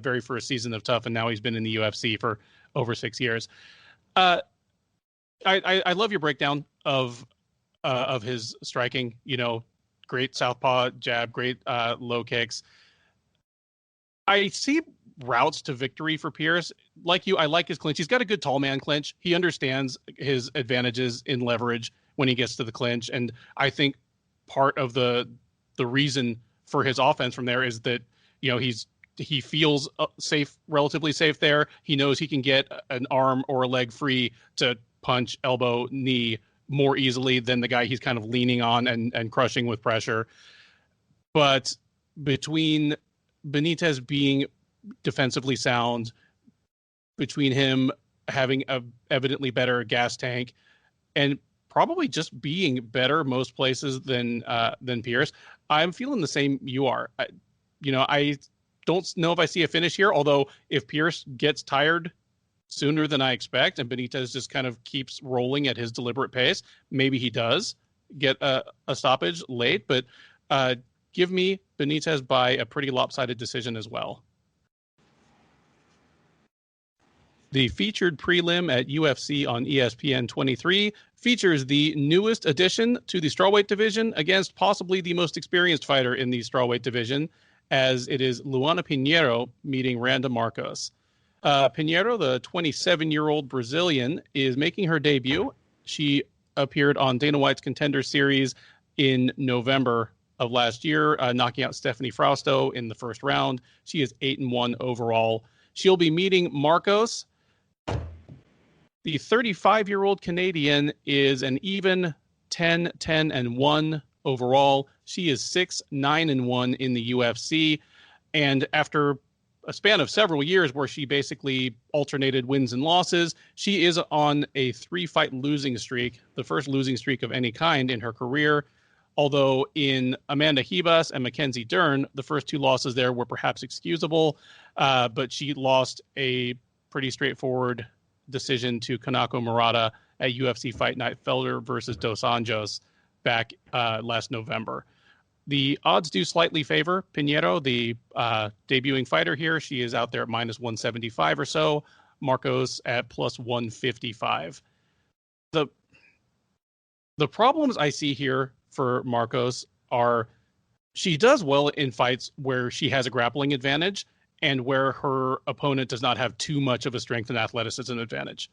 very first season of Tough, and now he's been in the UFC for over 6 years. I love your breakdown of his striking. Great southpaw jab, great low kicks. I see routes to victory for Pierce. Like you, I like his clinch. He's got a good tall man clinch. He understands his advantages in leverage when he gets to the clinch, and I think part of the reason for his offense from there is that he feels relatively safe there. He knows he can get an arm or a leg free to punch, elbow, knee, more easily than the guy he's kind of leaning on and crushing with pressure. But between Benitez being defensively sound, between him having a evidently better gas tank, and probably just being better most places than Pierce, I'm feeling the same you are. I don't know if I see a finish here, although if Pierce gets tired sooner than I expect and Benitez just kind of keeps rolling at his deliberate pace, maybe he does get a stoppage late, but give me Benitez by a pretty lopsided decision as well. The featured prelim at UFC on ESPN 23 features the newest addition to the strawweight division against possibly the most experienced fighter in the strawweight division, as it is Luana Pinheiro meeting Randa Marcos. Pinheiro, the 27-year-old Brazilian, is making her debut. She appeared on Dana White's Contender Series in November of last year, knocking out Stephanie Frausto in the first round. She is 8-1 overall. She'll be meeting Marcos. The 35-year-old Canadian is an even 10-10-1 overall. She is 6-9-1 in the UFC. And after a span of several years where she basically alternated wins and losses, she is on a 3-fight losing streak, the first losing streak of any kind in her career. Although in Amanda Ribas and Mackenzie Dern, the first 2 losses there were perhaps excusable, but she lost a pretty straightforward decision to Kanako Murata at UFC Fight Night Felder versus Dos Anjos back last November. The odds do slightly favor Pinheiro, the debuting fighter here. She is out there at minus 175 or so. Marcos at plus 155. The problems I see here for Marcos are she does well in fights where she has a grappling advantage and where her opponent does not have too much of a strength and athleticism advantage.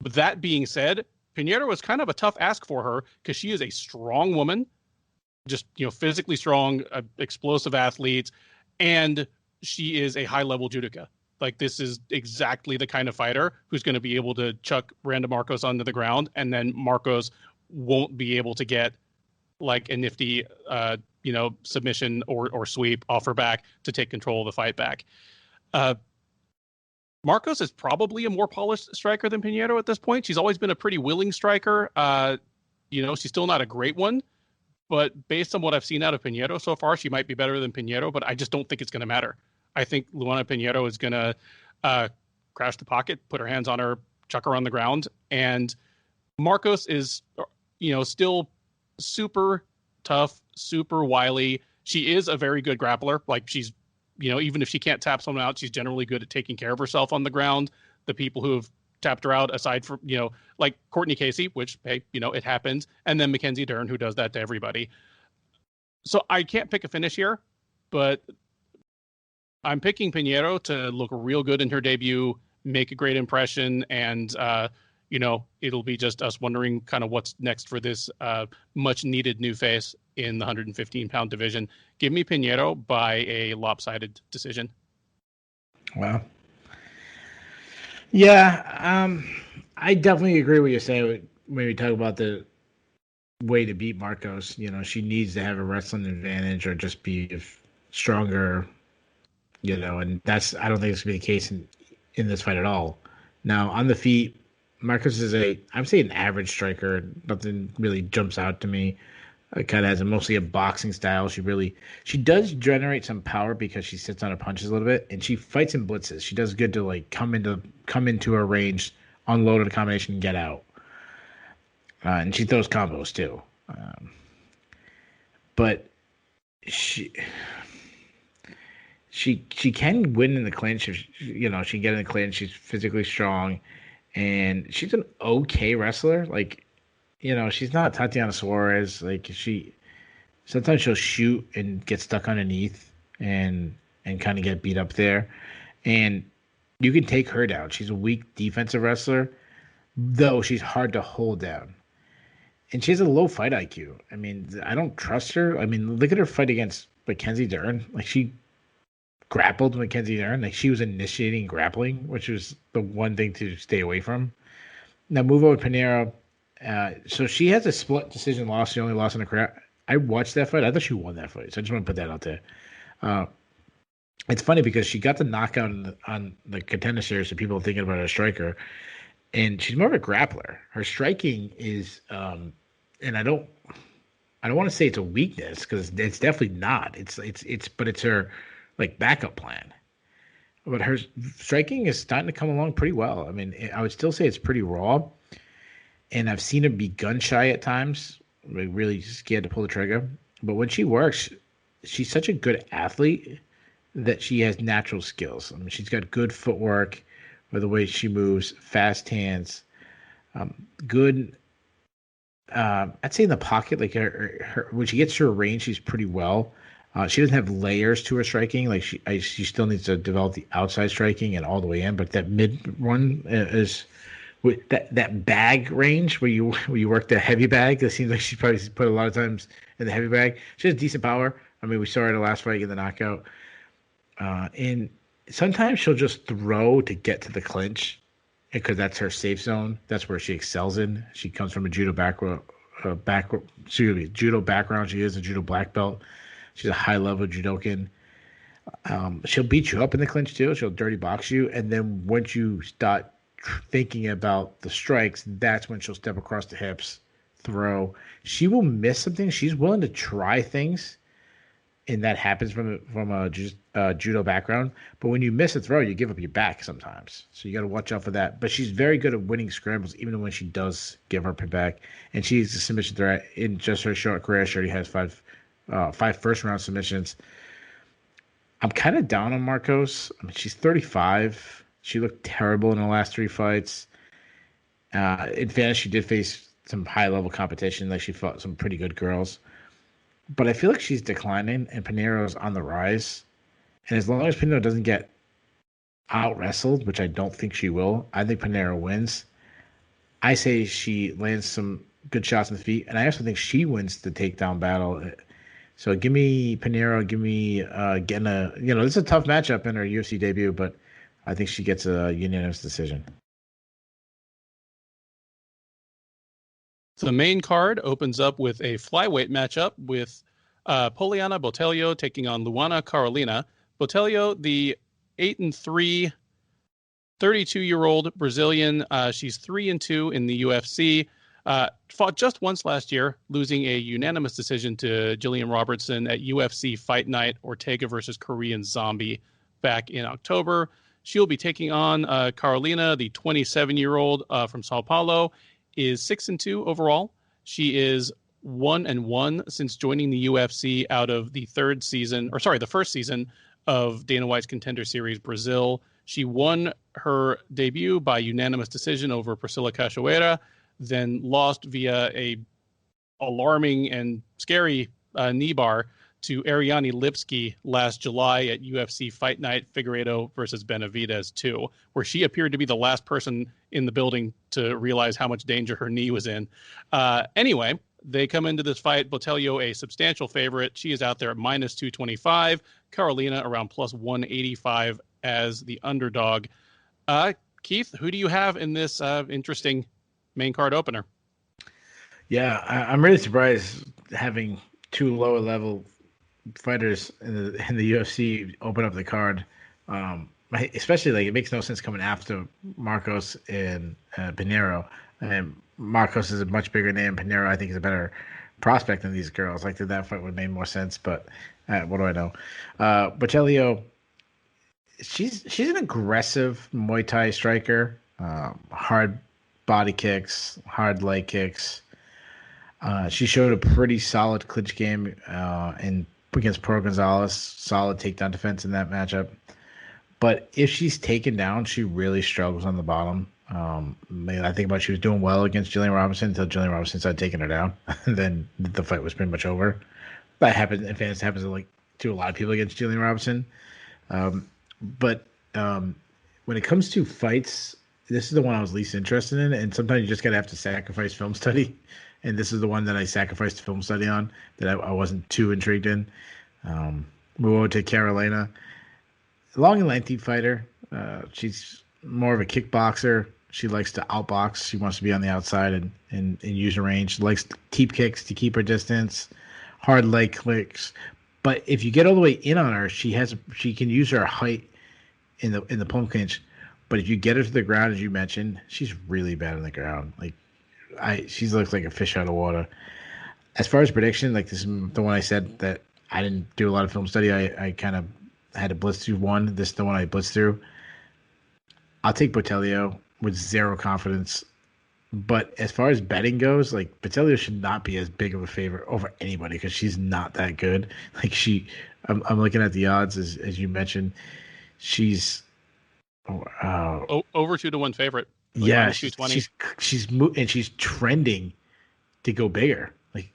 But that being said, Pinheiro was kind of a tough ask for her because she is a strong woman, just physically strong, explosive athlete, and she is a high-level judoka. Like, this is exactly the kind of fighter who's going to be able to chuck Randa Marcos onto the ground, and then Marcos won't be able to get like a nifty submission or sweep off her back to take control of the fight back. Marcos is probably a more polished striker than Pinheiro at this point. She's always been a pretty willing striker. She's still not a great one, but based on what I've seen out of Pinheiro so far, she might be better than Pinheiro, but I just don't think it's going to matter. I think Luana Pinheiro is going to crash the pocket, put her hands on her, chuck her on the ground, and Marcos is, still super tough, super wily. She is a very good grappler. Like, she's, even if she can't tap someone out, she's generally good at taking care of herself on the ground. The people who have tapped her out, aside from, like Courtney Casey, which, hey, it happens, and then Mackenzie Dern, who does that to everybody. So I can't pick a finish here, but I'm picking Pinheiro to look real good in her debut, make a great impression, and it'll be just us wondering kind of what's next for this much needed new face in the 115-pound division. Give me Pinheiro by a lopsided decision. Wow. Yeah, I definitely agree with you saying when we talk about the way to beat Marcos. She needs to have a wrestling advantage or just be stronger, and that's, I don't think it's going to be the case in this fight at all. Now, on the feet, Marcos is I'm saying an average striker. Nothing really jumps out to me. It kind of has mostly a boxing style. She does generate some power because she sits on her punches a little bit, and she fights in blitzes. She does good to come into her range, unload a combination, and get out. And she throws combos too. But she can win in the clinch. She can get in the clinch. She's physically strong. And she's an okay wrestler. She's not Tatiana Suarez. Sometimes she'll shoot and get stuck underneath and kind of get beat up there. And you can take her down. She's a weak defensive wrestler, though she's hard to hold down. And she has a low fight IQ. I mean, I don't trust her. I mean, look at her fight against Mackenzie Dern. She grappled Mackenzie Dern. She was initiating grappling, which was the one thing to stay away from. Now move over to Pinheiro. So she has a split decision loss. She only lost in a crowd. I watched that fight. I thought she won that fight. So I just want to put that out there. Uh, it's funny because she got the knockout on the contender series, so people are thinking about her striker, and she's more of a grappler. Her striking is, and I don't want to say it's a weakness because it's definitely not. But it's her like backup plan. But her striking is starting to come along pretty well. I mean, I would still say it's pretty raw, and I've seen her be gun shy at times, like really scared to pull the trigger. But when she works, she's such a good athlete that she has natural skills. I mean, she's got good footwork, by the way she moves, fast hands, good. I'd say in the pocket, like her when she gets to her range, she's pretty well. She doesn't have layers to her striking. Like she still needs to develop the outside striking and all the way in. But that mid one is with that bag range where you work the heavy bag. It seems like she probably put a lot of times in the heavy bag. She has decent power. I mean, we saw her in the last fight in the knockout. And sometimes she'll just throw to get to the clinch because that's her safe zone. That's where she excels in. She comes from a judo judo background. She is a judo black belt. She's a high level judokan. She'll beat you up in the clinch too. She'll dirty box you, and then once you start thinking about the strikes, that's when she'll step across the hips, throw. She will miss something. She's willing to try things, and that happens from a judo background. But when you miss a throw, you give up your back sometimes. So you got to watch out for that. But she's very good at winning scrambles, even when she does give up her back. And she's a submission threat in just her short career. She already has five first round submissions. I'm kind of down on Marcos. I mean, she's 35. She looked terrible in the last three fights. In fairness, she did face some high level competition. Like she fought some pretty good girls. But I feel like she's declining and Pinero's on the rise. And as long as Pinero doesn't get out wrestled, which I don't think she will, I think Pinero wins. I say she lands some good shots in the feet, and I also think she wins the takedown battle. So give me Pinero, give me getting this is a tough matchup in her UFC debut, but I think she gets a unanimous decision. The main card opens up with a flyweight matchup with Poliana Botelho taking on Luana Carolina. Botelho, the 8-3 32-year-old Brazilian. She's 3-2 in the UFC. Fought just once last year, losing a unanimous decision to Jillian Robertson at UFC Fight Night Ortega versus Korean Zombie back in October. She'll be taking on Carolina, the 27-year-old from Sao Paulo, is 6-2 overall. She is 1-1 since joining the UFC out of the first season of Dana White's Contender Series Brazil. She won her debut by unanimous decision over Priscila Cachoeira, then lost via a alarming and scary knee bar to Ariane Lipski last July at UFC Fight Night Figueiredo versus Benavidez 2, where she appeared to be the last person in the building to realize how much danger her knee was in. Anyway, they come into this fight, Botelho a substantial favorite. She is out there at minus 225, Carolina around plus 185 as the underdog. Keith, who do you have in this interesting main card opener? Yeah, I'm really surprised having two lower level fighters in the UFC open up the card. Especially like it makes no sense coming after Marcos and Pinero. And Marcos is a much bigger name. Pinero, I think, is a better prospect than these girls. Like that fight would have made more sense, but what do I know? Botelho, she's an aggressive Muay Thai striker. Hard body kicks, hard leg kicks. She showed a pretty solid clinch game against Pro Gonzalez. Solid takedown defense in that matchup. But if she's taken down, she really struggles on the bottom. I think about she was doing well against Jillian Robinson until Jillian Robinson started taking her down. And then the fight was pretty much over. That happens. In fact, it happens to a lot of people against Jillian Robinson. But when it comes to fights, this is the one I was least interested in. And sometimes you just gotta have to sacrifice film study. And this is the one that I sacrificed film study on that I wasn't too intrigued in. Move over to Carolina. Long and lengthy fighter. She's more of a kickboxer. She likes to outbox. She wants to be on the outside and use her range. She likes teep kicks to keep her distance, hard leg kicks. But if you get all the way in on her, she can use her height in the pull clinch. But if you get her to the ground, as you mentioned, she's really bad on the ground. Like she looks like a fish out of water. As far as prediction, like this is the one I said that I didn't do a lot of film study. I kind of had to blitz through one. This is the one I blitzed through. I'll take Botelho with zero confidence. But as far as betting goes, like Botelho should not be as big of a favorite over anybody because she's not that good. Like I'm looking at the odds as you mentioned. She's over 2-1 favorite. Like yeah, she's trending to go bigger. Like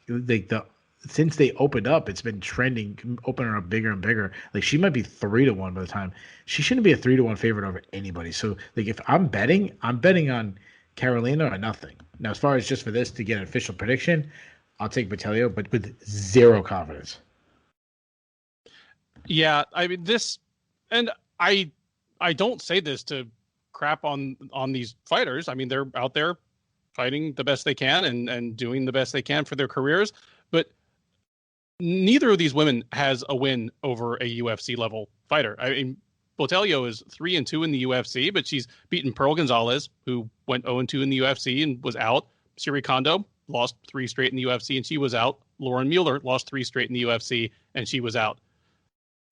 since they opened up, it's been trending, opening up bigger and bigger. Like she might be 3-1 by the time. She shouldn't be a 3-1 favorite over anybody. So like if I'm betting on Carolina or nothing. Now as far as just for this to get an official prediction, I'll take Botelho, but with zero confidence. Yeah, I mean this, and I don't say this to crap on these fighters. I mean they're out there fighting the best they can and doing the best they can for their careers, but neither of these women has a win over a UFC level fighter. I mean, Botelho is 3-2 in the UFC, but she's beaten Pearl Gonzalez, who went 0-2 in the UFC and was out. Siri Kondo lost 3 straight in the UFC and she was out. Lauren Mueller lost 3 straight in the UFC and she was out.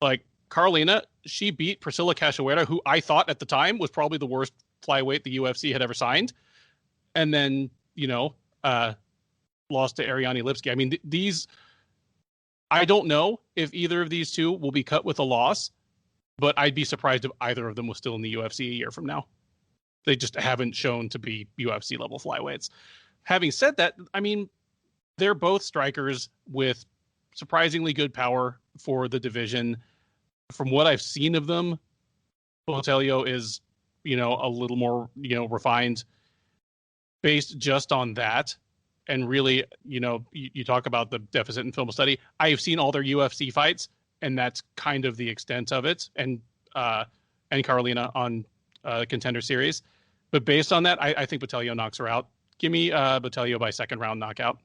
Like Carolina, she beat Priscilla Cachoeira, who I thought at the time was probably the worst flyweight the UFC had ever signed. And then, lost to Ariane Lipski. I mean, I don't know if either of these two will be cut with a loss, but I'd be surprised if either of them was still in the UFC a year from now. They just haven't shown to be UFC level flyweights. Having said that, I mean, they're both strikers with surprisingly good power for the division. From what I've seen of them, Botelho is, a little more, refined based just on that. And really, you talk about the deficit in film study. I have seen all their UFC fights, and that's kind of the extent of it. And Carolina on Contender Series. But based on that, I think Botelho knocks her out. Give me Botelho by second round knockout.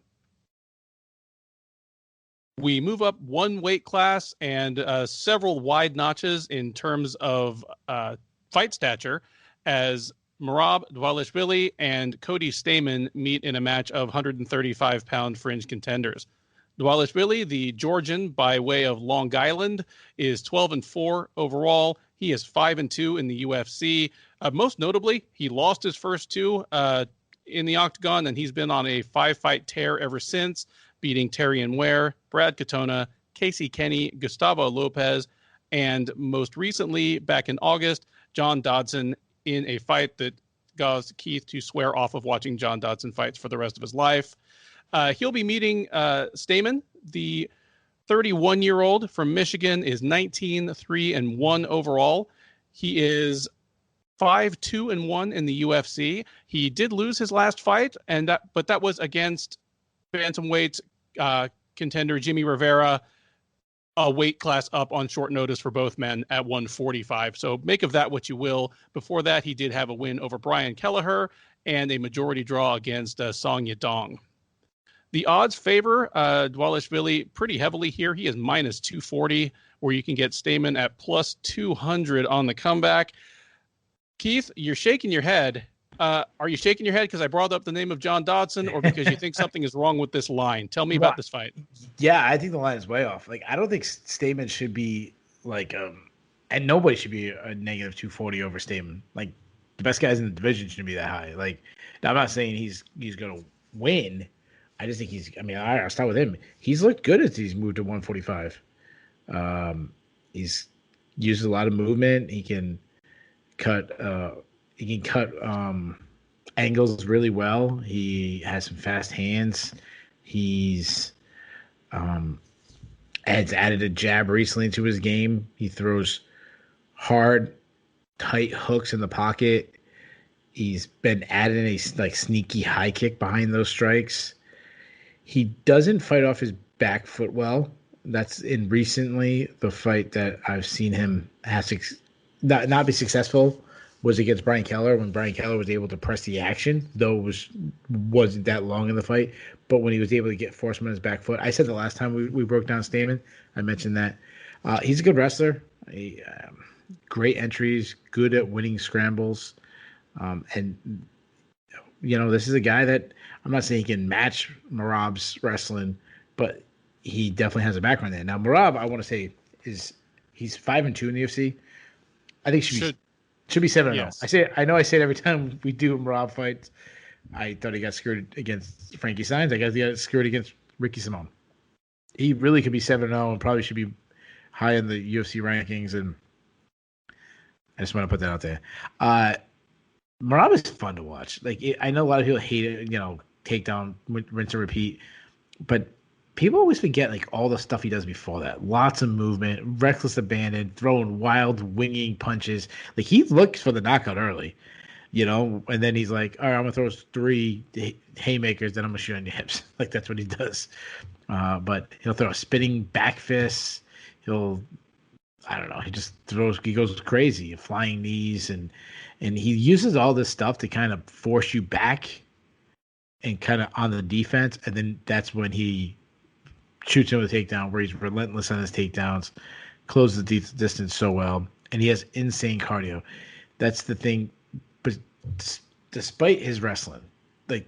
We move up one weight class and several wide notches in terms of fight stature as Merab Dvalishvili and Cody Stamann meet in a match of 135-pound fringe contenders. Dvalishvili, the Georgian by way of Long Island, is 12-4 overall. He is 5-2 in the UFC. Most notably, he lost his first 2 in the octagon, and he's been on a 5-fight tear ever since, beating Terrion Ware, Brad Katona, Casey Kenny, Gustavo Lopez, and most recently, back in August, John Dodson in a fight that caused Keith to swear off of watching John Dodson fights for the rest of his life. He'll be meeting Stamann. The 31-year-old from Michigan is 19-3-1 overall. He is 5-2-1 in the UFC. He did lose his last fight, but that was against bantamweight contender Jimmy Rivera, a weight class up on short notice for both men at 145. So make of that what you will. Before that, he did have a win over Brian Kelleher and a majority draw against Song Yadong. The odds favor Dvalishvili pretty heavily here. He is minus 240, where you can get Stamann at plus 200 on the comeback. Keith, you're shaking your head. Are you shaking your head because I brought up the name of John Dodson, or because you think something is wrong with this line? Tell me about this fight. Yeah, I think the line is way off. Like, I don't think Stamann should be like, and nobody should be a negative 240 over Stamann. Like, the best guys in the division shouldn't be that high. Like, now I'm not saying he's going to win. I just think I'll start with him. He's looked good as he's moved to 145. He's used a lot of movement. He can cut angles really well. He has some fast hands. He's has added a jab recently to his game. He throws hard, tight hooks in the pocket. He's been adding a sneaky high kick behind those strikes. He doesn't fight off his back foot well. That's in recently the fight that I've seen him not be successful was against Brian Keller when Brian Keller was able to press the action, though it wasn't that long in the fight. But when he was able to get force him on his back foot, I said the last time we broke down Stamen, I mentioned that he's a good wrestler, great entries, good at winning scrambles, and this is a guy that I'm not saying he can match Merab's wrestling, but he definitely has a background there. Now Merab, I want to say he's 5-2 in the UFC. I think should be 7-0. Yes. I know I say it every time we do Merab fights. I thought he got screwed against Frankie Saenz. I guess he got screwed against Ricky Simon. He really could be 7-0 and probably should be high in the UFC rankings. And I just want to put that out there. Merab is fun to watch. I know a lot of people hate it, takedown, rinse and repeat, but people always forget all the stuff he does before that. Lots of movement, reckless abandon, throwing wild winging punches. He looks for the knockout early, and then he's like, all right, I'm gonna throw 3 haymakers, then I'm gonna shoot on your hips. That's what he does. But he'll throw a spinning back fist. I don't know. He goes crazy, flying knees, and he uses all this stuff to kind of force you back and kind of on the defense. And then that's when he shoots him with a takedown, where he's relentless on his takedowns, closes the distance so well, and he has insane cardio. That's the thing. But despite his wrestling,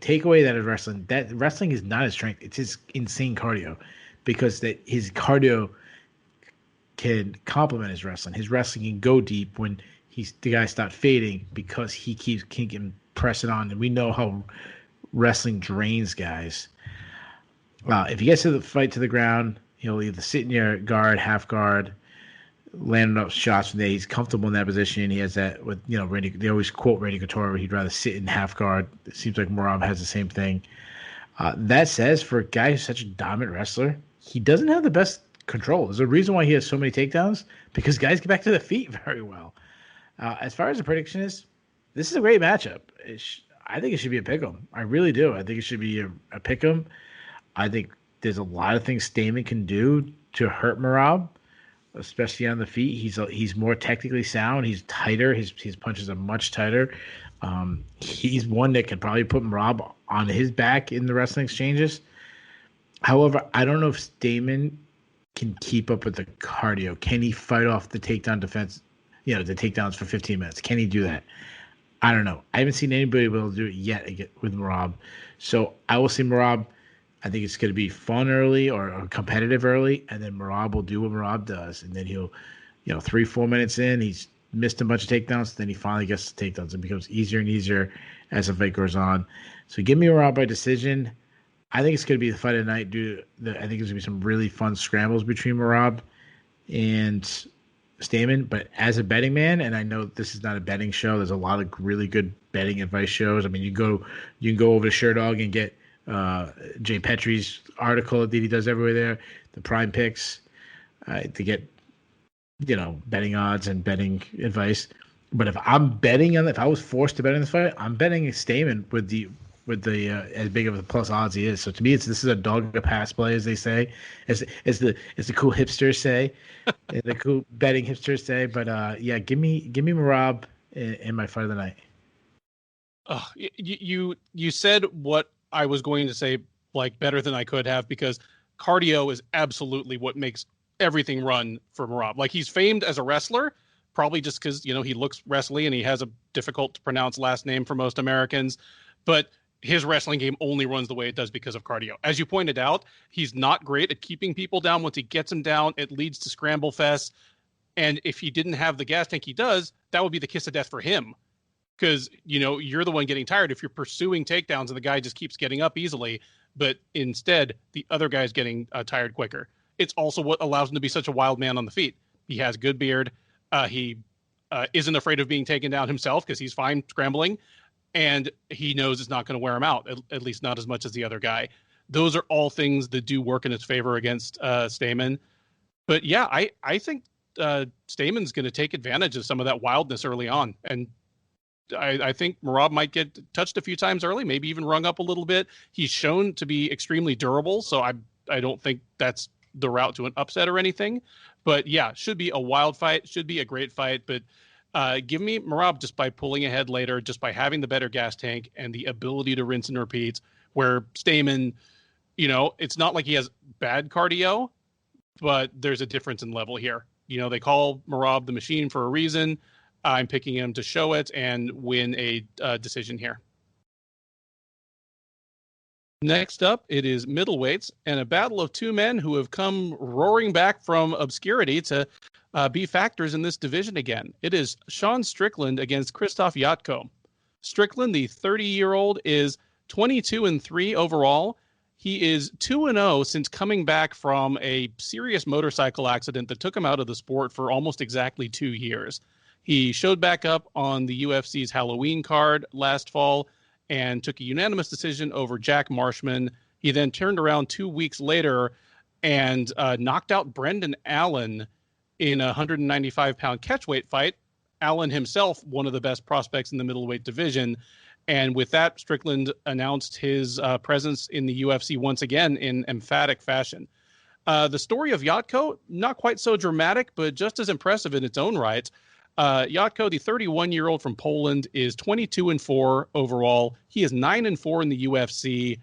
take away that wrestling is not his strength. It's his insane cardio, because his cardio can complement his wrestling. His wrestling can go deep when the guy stopped fading, because he keeps pressing on. And we know how wrestling drains guys. If he gets to the fight to the ground, he'll either sit in your guard, half guard, landing up shots from there. He's comfortable in that position. He has that with, Randy. They always quote Randy Couture, where he'd rather sit in half guard. It seems like Merab has the same thing. That says, for a guy who's such a dominant wrestler, he doesn't have the best control. There's a reason why he has so many takedowns, because guys get back to the feet very well. As far as the prediction is, this is a great matchup. I think it should be a pick'em. I really do. I think it should be a pick'em. I think there's a lot of things Stamen can do to hurt Merab, especially on the feet. He's more technically sound. He's tighter. His punches are much tighter. He's one that could probably put Merab on his back in the wrestling exchanges. However, I don't know if Stamen can keep up with the cardio. Can he fight off the takedown defense, the takedowns for 15 minutes? Can he do that? I don't know. I haven't seen anybody able to do it yet with Merab. So I will say Merab. I think it's going to be fun early or competitive early, and then Merab will do what Merab does. And then he'll, 3-4 minutes in, he's missed a bunch of takedowns. Then he finally gets the takedowns. It becomes easier and easier as the fight goes on. So give me Merab by decision. I think it's going to be the fight of the night. I think there's going to be some really fun scrambles between Merab and Stamen. But as a betting man, and I know this is not a betting show, there's a lot of really good betting advice shows. I mean, you can go over to Sherdog and get Jay Petrie's article that he does everywhere there, the Prime Picks, to get betting odds and betting advice. But if I was forced to bet on this fight, I'm betting Stamen with the as big of a plus odds he is. So to me, this is a dog to pass play, as they say, as the cool hipsters say, the cool betting hipsters say. But yeah, give me Merab in my fight of the night. You said what I was going to say, better than I could have, because cardio is absolutely what makes everything run for Merab. He's famed as a wrestler, probably just because, he looks wrestly and he has a difficult to pronounce last name for most Americans. But his wrestling game only runs the way it does because of cardio. As you pointed out, he's not great at keeping people down. Once he gets them down, it leads to scramble fest. And if he didn't have the gas tank he does, that would be the kiss of death for him. Because, you're the one getting tired if you're pursuing takedowns and the guy just keeps getting up easily. But instead, the other guy's getting tired quicker. It's also what allows him to be such a wild man on the feet. He has good beard. He isn't afraid of being taken down himself because he's fine scrambling. And he knows it's not going to wear him out, at least not as much as the other guy. Those are all things that do work in his favor against Stamen. But yeah, I think Stamen's going to take advantage of some of that wildness early on. And I think Merab might get touched a few times early, maybe even rung up a little bit. He's shown to be extremely durable, so I don't think that's the route to an upset or anything. But yeah, should be a wild fight, should be a great fight. But Give me Merab just by pulling ahead later, just by having the better gas tank and the ability to rinse and repeat, where Stamen, it's not like he has bad cardio, but there's a difference in level here. They call Merab the machine for a reason. I'm picking him to show it and win a decision here. Next up, it is middleweights and a battle of two men who have come roaring back from obscurity to be factors in this division again. It is Sean Strickland against Krzysztof Jotko. Strickland, the 30-year-old, is 22-3 overall. He is 2-0 since coming back from a serious motorcycle accident that took him out of the sport for almost exactly 2 years. He showed back up on the UFC's Halloween card last fall and took a unanimous decision over Jack Marshman. He then turned around 2 weeks later and knocked out Brendan Allen in a 195-pound catchweight fight. Allen himself, one of the best prospects in the middleweight division. And with that, Strickland announced his presence in the UFC once again in emphatic fashion. The story of Jotko, not quite so dramatic, but just as impressive in its own right. Jotko, the 31-year-old from Poland, is 22-4 overall. He is 9-4 in the UFC.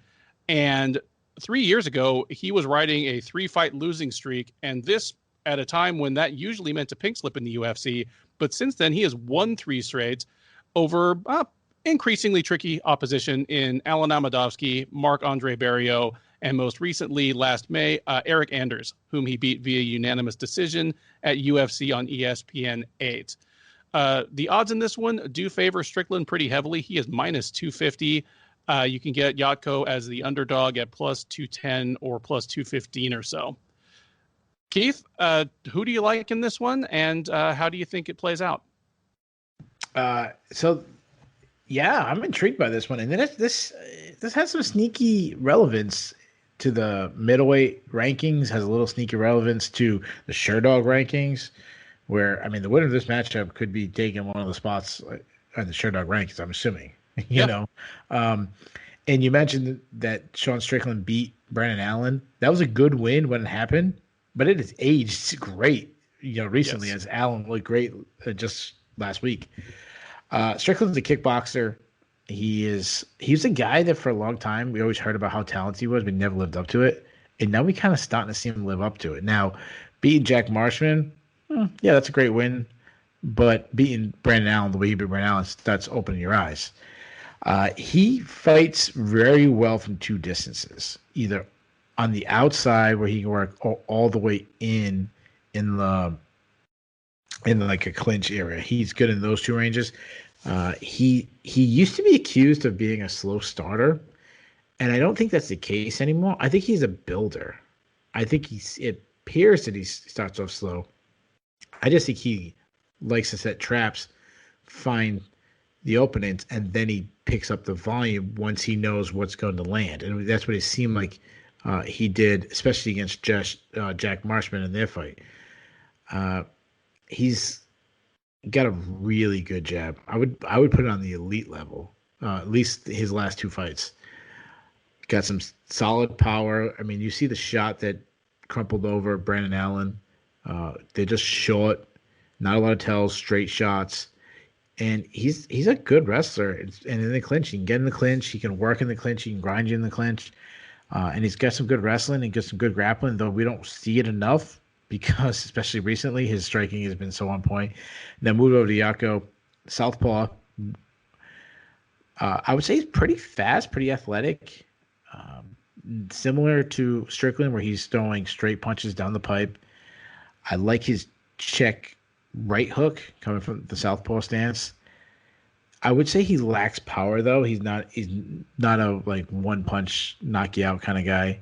And 3 years ago, he was riding a 3-fight losing streak. And this at a time when that usually meant a pink slip in the UFC. But since then, he has won 3 straight over increasingly tricky opposition in Alan Amadovsky, Marc-Andre Barrio, and most recently, last May, Eric Anders, whom he beat via unanimous decision at UFC on ESPN 8. The odds in this one do favor Strickland pretty heavily. He is minus 250. You can get Jotko as the underdog at plus 210 or plus 215 or so. Keith, who do you like in this one, and how do you think it plays out? Yeah, I'm intrigued by this one, and this has some sneaky relevance to the middleweight rankings. Has a little sneaky relevance to the Sherdog rankings, where the winner of this matchup could be taking one of the spots on the Sherdog rankings. I'm assuming, you know. And you mentioned that Sean Strickland beat Brandon Allen. That was a good win when it happened, but it has aged great, recently, as Allen looked great just last week. Strickland's a kickboxer. He's a guy that for a long time we always heard about how talented he was, but never lived up to it. And now we kind of starting to see him live up to it. Now, beating Jack Marshman, yeah, that's a great win. But beating Brandon Allen the way he beat Brandon Allen, that's opening your eyes. He fights very well from 2 distances, either on the outside where he can work all the way in like a clinch area. He's good in those 2 ranges. He used to be accused of being a slow starter, and I don't think that's the case anymore. I think he's a builder. I think it appears that he starts off slow. I just think he likes to set traps, find the openings, and then he picks up the volume once he knows what's going to land. And that's what it seemed like he did, especially against Jack Marshman in their fight. He's got a really good jab. I would put it on the elite level, at least his last 2 fights. Got some solid power. You see the shot that crumpled over Brandon Allen. They're just short, not a lot of tells, straight shots. And he's a good wrestler. And in the clinch, he can get in the clinch. He can work in the clinch. He can grind you in the clinch. And he's got some good wrestling and got some good grappling, though we don't see it enough because, especially recently, his striking has been so on point. Then move over to Jotko, southpaw. I would say he's pretty fast, pretty athletic. Similar to Strickland, where he's throwing straight punches down the pipe. I like his check right hook coming from the southpaw stance. I would say he lacks power, though. He's not a one punch knock you out kind of guy.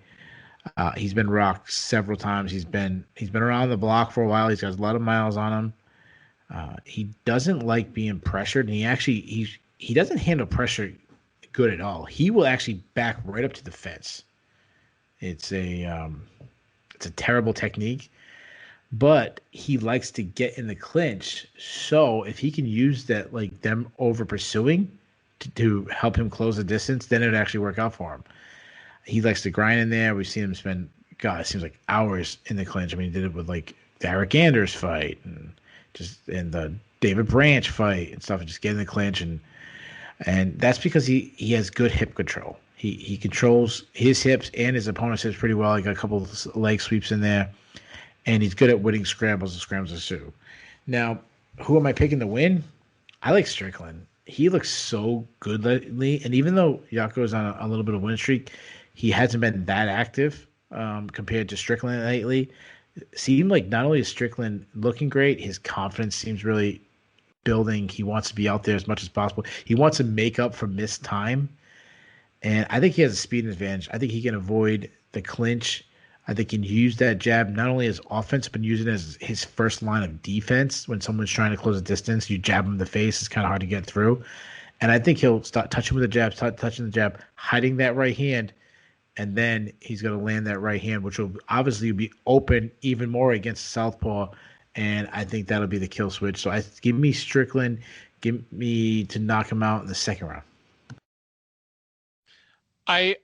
He's been rocked several times. He's been around the block for a while. He's got a lot of miles on him. He doesn't like being pressured, and he doesn't handle pressure good at all. He will actually back right up to the fence. It's a terrible technique, but he likes to get in the clinch. So if he can use that, them over pursuing to help him close the distance, then it would actually work out for him. He likes to grind in there. We've seen him spend, it seems like hours in the clinch. He did it with the Eric Anders fight and the David Branch fight and stuff, and just get in the clinch, and that's because he has good hip control. He controls his hips and his opponent's hips pretty well. He got a couple of leg sweeps in there, and he's good at winning scrambles and scrambles too. Now, who am I picking to win? I like Strickland. He looks so good lately, and even though Yako's on a little bit of win streak, he hasn't been that active compared to Strickland lately. It seemed like not only is Strickland looking great, his confidence seems really building. He wants to be out there as much as possible. He wants to make up for missed time, and I think he has a speed advantage. I think he can avoid the clinch. I think he can use that jab not only as offense, but use it as his first line of defense. When someone's trying to close a distance, you jab him in the face. It's kind of hard to get through. And I think he'll start touching with the jab, start touching the jab, hiding that right hand, and then he's going to land that right hand, which will obviously be open even more against Southpaw. And I think that'll be the kill switch. So give me Strickland. Give me to knock him out in the second round. I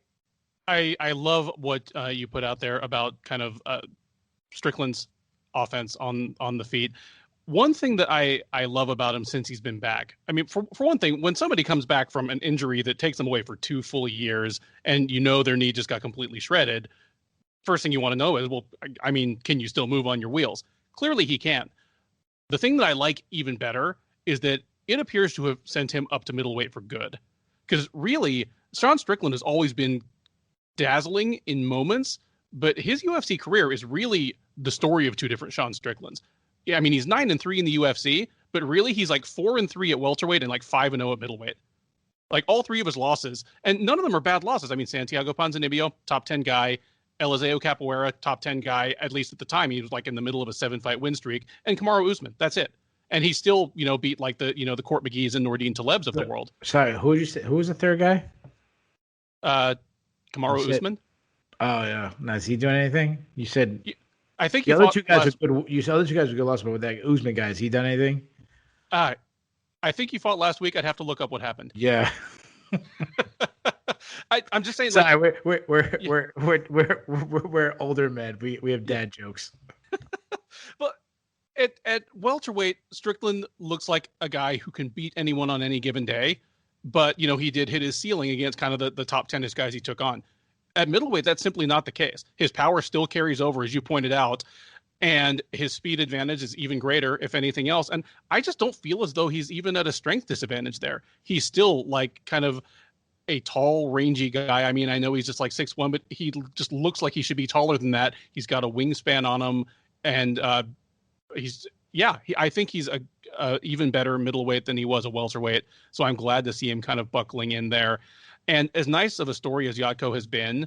love what you put out there about kind of Strickland's offense on the feet. One thing that I love about him since he's been back, I mean, for one thing, when somebody comes back from an injury that takes them away for 2 full years and their knee just got completely shredded, first thing you want to know is, well, I mean, can you still move on your wheels? Clearly he can. The thing that I like even better is that it appears to have sent him up to middleweight for good. Because really, Sean Strickland has always been dazzling in moments, but his UFC career is really the story of 2 different Sean Stricklands. Yeah, I mean, he's 9-3 in the UFC, but really he's like 4-3 at welterweight and like 5-0 at middleweight. Like all 3 of his losses, and none of them are bad losses. I mean, Santiago Ponzinibbio, top 10 guy. Eliseo Capoeira, top 10 guy, at least at the time. He was like in the middle of a 7-fight win streak. And Kamaru Usman, that's it. And he still, beat like the Court McGee's and Nordine Talebs of the world. Sorry, who did you say? Who was the third guy? Kamaru Usman. Oh yeah. Now is he doing anything? You said. I think the other 2 guys were good. You said other 2 guys were good losses, but with that Usman guy, has he done anything? I think he fought last week. I'd have to look up what happened. Yeah. I'm just saying. Sorry, we're older men. We have dad jokes. But at welterweight, Strickland looks like a guy who can beat anyone on any given day. But he did hit his ceiling against kind of the top 10ish guys he took on. At middleweight, that's simply not the case. His power still carries over, as you pointed out, and his speed advantage is even greater, if anything else. And I just don't feel as though he's even at a strength disadvantage there. He's still like kind of a tall, rangy guy. I mean, I know he's just like 6'1", but he just looks like he should be taller than that. He's got a wingspan on him, and I think he's a even better middleweight than he was a welterweight. So I'm glad to see him kind of buckling in there. And as nice of a story as Yatko has been,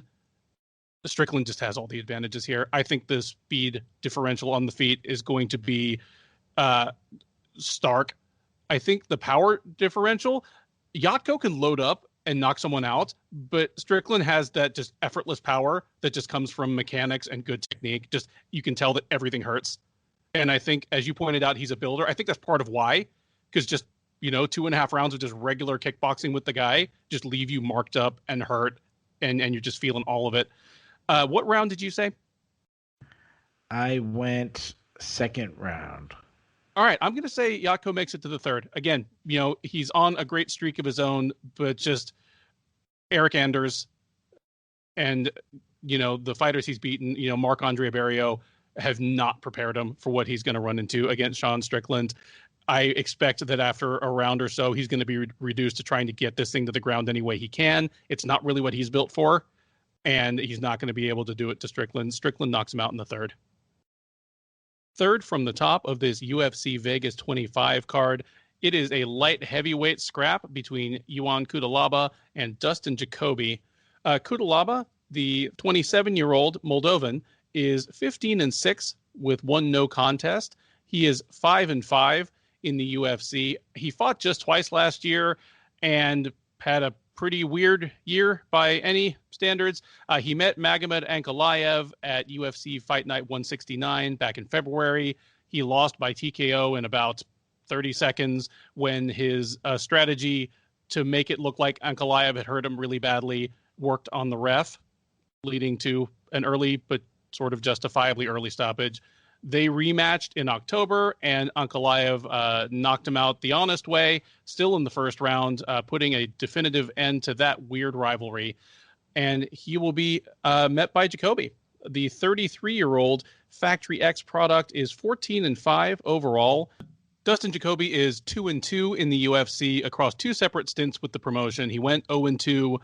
Strickland just has all the advantages here. I think the speed differential on the feet is going to be stark. I think the power differential, Yatko can load up and knock someone out, but Strickland has that just effortless power that just comes from mechanics and good technique. Just you can tell that everything hurts. And I think, as you pointed out, he's a builder. I think that's part of why, because just 2.5 rounds of just regular kickboxing with the guy just leave you marked up and hurt, and you're just feeling all of it. What round did you say? I went second round. All right, I'm going to say Yatko makes it to the third. Again, he's on a great streak of his own, but just Eric Anders and, the fighters he's beaten, Marc-Andre Barrio have not prepared him for what he's going to run into against Sean Strickland. I expect that after a round or so, he's going to be reduced to trying to get this thing to the ground any way he can. It's not really what he's built for, and he's not going to be able to do it to Strickland. Strickland knocks him out in the third. Third from the top of this UFC Vegas 25 card, it is a light heavyweight scrap between Yuan Kudalaba and Dustin Jacoby. Kudalaba, the 27-year-old Moldovan, is 15-6 with 1 no contest. He is 5-5 in the UFC. He fought just twice last year and had a pretty weird year by any standards. He met Magomed Ankalaev at UFC Fight Night 169 back in February. He lost by TKO in about 30 seconds when his strategy to make it look like Ankalaev had hurt him really badly worked on the ref, leading to an early but sort of justifiably early stoppage. They rematched in October, and Ankalaev knocked him out the honest way, still in the first round, putting a definitive end to that weird rivalry. And he will be met by Jacoby. The 33-year-old Factory X product is 14-5 overall. Dustin Jacoby is 2-2 in the UFC across 2 separate stints with the promotion. He went 0-2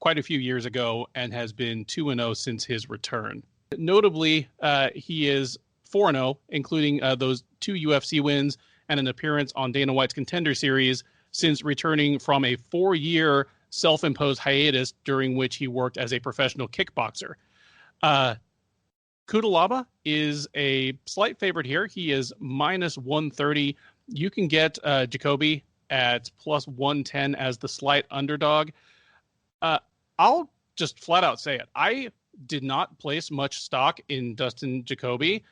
quite a few years ago and has been 2-0 since his return. Notably, he is 4-0, including those 2 UFC wins and an appearance on Dana White's Contender Series since returning from a 4-year self-imposed hiatus during which he worked as a professional kickboxer. Kudalaba is a slight favorite here. He is minus 130. You can get Jacoby at plus 110 as the slight underdog. I'll just flat out say it. I did not place much stock in Dustin Jacoby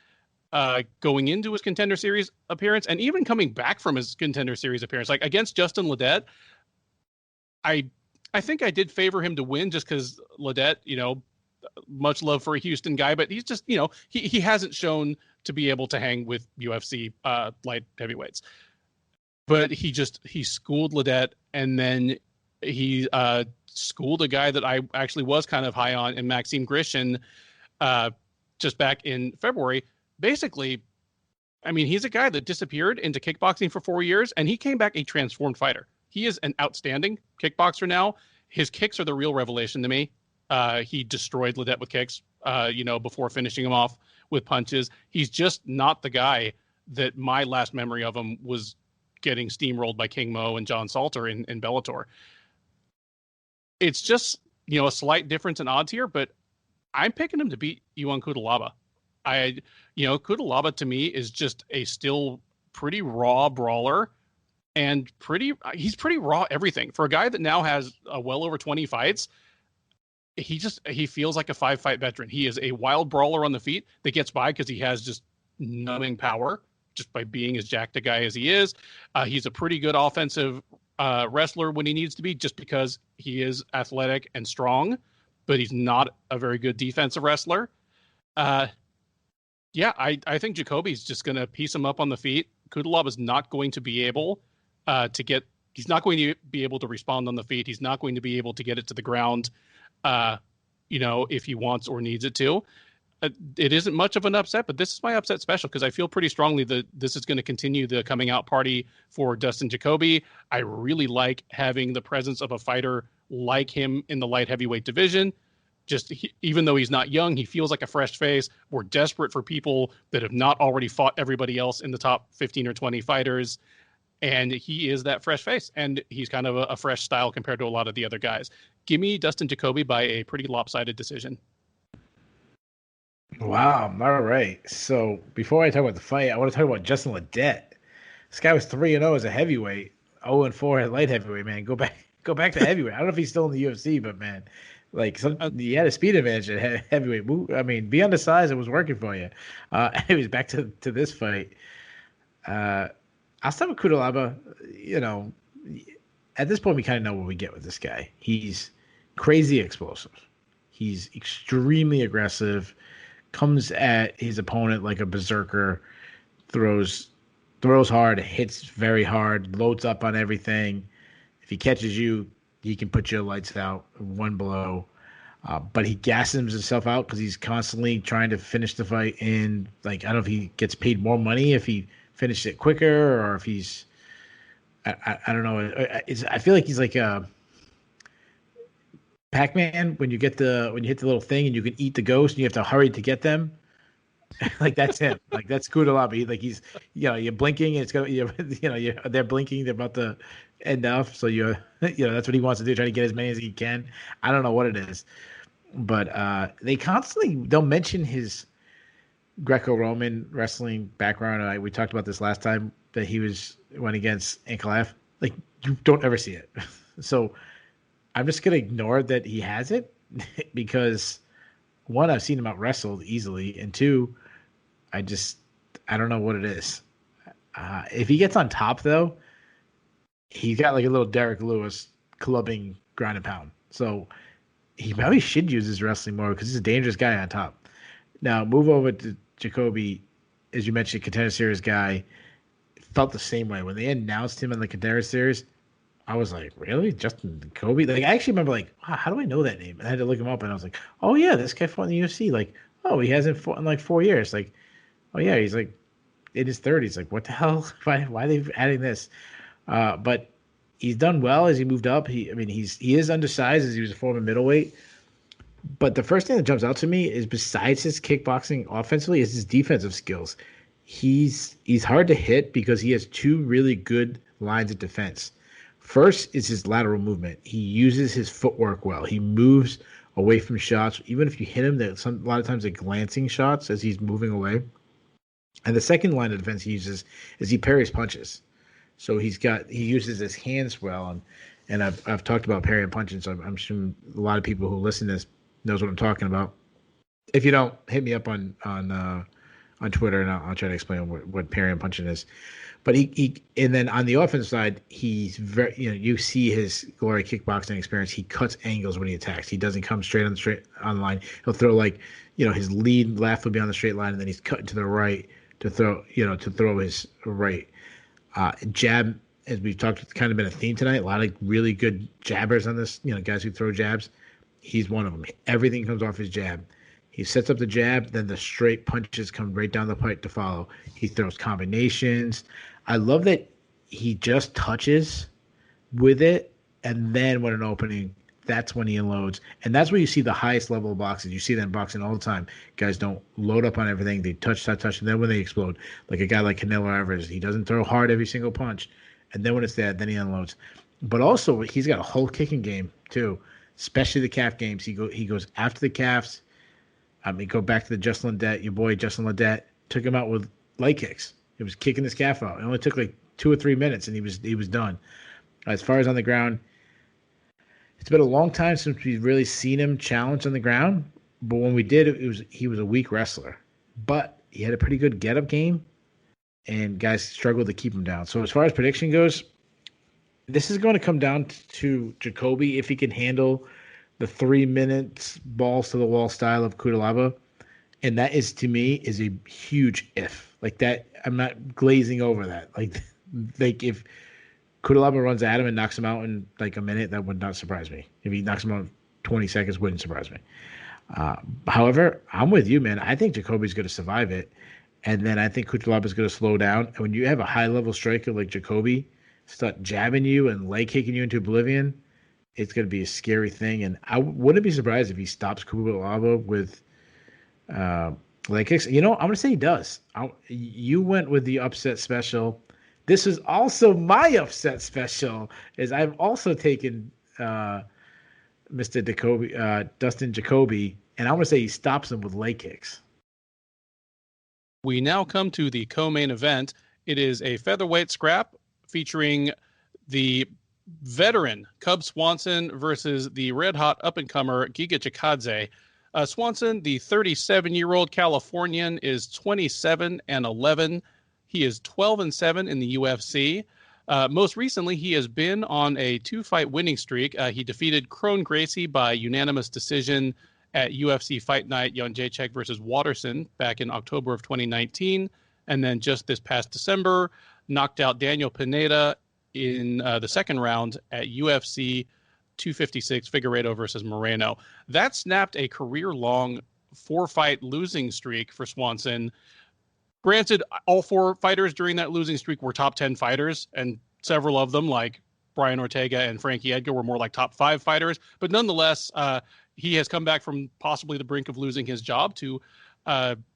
going into his Contender Series appearance and even coming back from his Contender Series appearance. Like against Justin Ledet, I think I did favor him to win just because Ledet, much love for a Houston guy, but he's just, he hasn't shown to be able to hang with UFC light heavyweights. But he schooled Ledet, and then he schooled a guy that I actually was kind of high on in Maxime Grishin just back in February. Basically, I mean, he's a guy that disappeared into kickboxing for 4 years, and he came back a transformed fighter. He is an outstanding kickboxer now. His kicks are the real revelation to me. He destroyed Ledet with kicks, before finishing him off with punches. He's just not the guy that my last memory of him was getting steamrolled by King Mo and John Salter in Bellator. It's just, a slight difference in odds here, but I'm picking him to beat Ion Kudalaba. Kudalaba to me is just a still pretty raw brawler and he's pretty raw everything. For a guy that now has well over 20 fights, he feels like a 5-fight veteran. He is a wild brawler on the feet that gets by because he has just numbing power just by being as jacked a guy as he is. He's a pretty good offensive wrestler when he needs to be, just because he is athletic and strong, but he's not a very good defensive wrestler. I think Jacoby's just going to piece him up on the feet. Kudalaba is not going to be able he's not going to be able to respond on the feet. He's not going to be able to get it to the ground, if he wants or needs it to. It isn't much of an upset, but this is my upset special because I feel pretty strongly that this is going to continue the coming out party for Dustin Jacoby. I really like having the presence of a fighter like him in the light heavyweight division. Even though he's not young, he feels like a fresh face. We're desperate for people that have not already fought everybody else in the top 15 or 20 fighters. And he is that fresh face, and he's kind of a fresh style compared to a lot of the other guys. Give me Dustin Jacoby by a pretty lopsided decision. Wow. All right. So before I talk about the fight, I want to talk about Justin Ledet. This guy was 3-0 as a heavyweight, 0-4 at light heavyweight, man. Go back to heavyweight. I don't know if he's still in the UFC, but man, he had a speed advantage at heavyweight. I mean, be undersized, it was working for you. Anyways, back to this fight. I'll start with Kudalaba. At this point, we kind of know what we get with this guy. He's crazy explosive. He's extremely aggressive. Comes at his opponent like a berserker. Throws hard. Hits very hard. Loads up on everything. If he catches you, he can put your lights out in one blow. But he gasses himself out because he's constantly trying to finish the fight. And I don't know if he gets paid more money if he finished it quicker, or if he's, I don't know. I feel like he's like a Pac-Man when you hit the little thing and you can eat the ghost and you have to hurry to get them. That's him. That's Kudalaba. He's you're blinking and it's going they're blinking, they're about to end off. So that's what he wants to do, try to get as many as he can. I don't know what it is, but they'll mention his Greco-Roman wrestling background. We talked about this last time that he went against Ankalaev. You don't ever see it. So I'm just going to ignore that he has it because, one, I've seen him out wrestled easily, and two, I don't know what it is. If he gets on top, though, he's got a little Derek Lewis clubbing ground and pound. So he probably should use his wrestling more because he's a dangerous guy on top. Now, move over to Jacoby. as you mentioned, Contender Series guy, felt the same way when they announced him in the Contender Series. I was like, really, Justin Kobe? Like, I actually remember, like, wow, how do I know that name? And I had to look him up, and I was like, oh yeah, this guy fought in the UFC. Like, oh, he hasn't fought in like 4 years. Like, oh yeah, he's like in his 30s. Like, what the hell? Why are they adding this? But he's done well as he moved up. He is undersized as he was a former middleweight. But the first thing that jumps out to me is besides his kickboxing offensively is his defensive skills. He's hard to hit because he has two really good lines of defense. First is his lateral movement. He uses his footwork well. He moves away from shots. Even if you hit him, a lot of times they're glancing shots as he's moving away. And the second line of defense he uses is he parries punches. So he uses his hands well, and I've talked about parrying punching, so I'm sure a lot of people who listen to this knows what I'm talking about. If you don't, hit me up on Twitter, and I'll try to explain what parrying punching is. But and then on the offensive side, he's very, you see his glory kickboxing experience. He cuts angles when he attacks. He doesn't come straight on the line. He'll throw his lead left will be on the straight line, and then he's cutting to the right to throw his right. Jab, as we've talked, kind of been a theme tonight. A lot of really good jabbers on this, guys who throw jabs. He's one of them. Everything comes off his jab. He sets up the jab, then the straight punches come right down the pipe to follow. He throws combinations. I love that he just touches with it, and then when an opening, that's when he unloads. And that's where you see the highest level of boxing. You see that in boxing all the time. Guys don't load up on everything. They touch, and then when they explode, like a guy like Canelo Alvarez, he doesn't throw hard every single punch. And then when it's there, then he unloads. But also, he's got a whole kicking game, too, especially the calf games. He goes after the calves. Go back to the Justin Ledet. Your boy Justin Ledet took him out with leg kicks. He was kicking his calf out. It only took like 2 or 3 minutes, and he was done. As far as on the ground, it's been a long time since we've really seen him challenge on the ground. But when we did, he was a weak wrestler. But he had a pretty good get-up game, and guys struggled to keep him down. So as far as prediction goes, this is going to come down to Jacoby if he can handle the 3 minutes balls to the wall style of Cutelaba. And that is, to me, is a huge if. Like that, I'm not glazing over that. Like if Cutelaba runs at him and knocks him out in like a minute, that would not surprise me. If he knocks him out in 20 seconds, wouldn't surprise me. However, I'm with you, man. I think Jacoby's going to survive it. And then I think Cutelaba is going to slow down. And when you have a high-level striker like Jacoby start jabbing you and leg kicking you into oblivion, it's going to be a scary thing. And I wouldn't be surprised if he stops Cutelaba with leg kicks. I'm going to say he does. You went with the upset special. This is also my upset special, as I've also taken Mr. Dustin Jacoby, and I'm going to say he stops him with leg kicks. We now come to the co-main event. It is a featherweight scrap featuring the veteran Cub Swanson versus the red-hot up-and-comer Giga Chikadze. Swanson, the 37-year-old Californian, is 27-11. He is 12-7 in the UFC. Most recently, he has been on a 2-fight winning streak. He defeated Kron Gracie by unanimous decision at UFC Fight Night Jędrzejczyk versus Waterson back in October of 2019. And then just this past December, knocked out Daniel Pineda in the second round at UFC 256 Figueiredo versus Moreno. That snapped a career-long 4-fight losing streak for Swanson. Granted, all 4 fighters during that losing streak were top 10 fighters, and several of them, like Brian Ortega and Frankie Edgar, were more like top 5 fighters. But nonetheless, he has come back from possibly the brink of losing his job to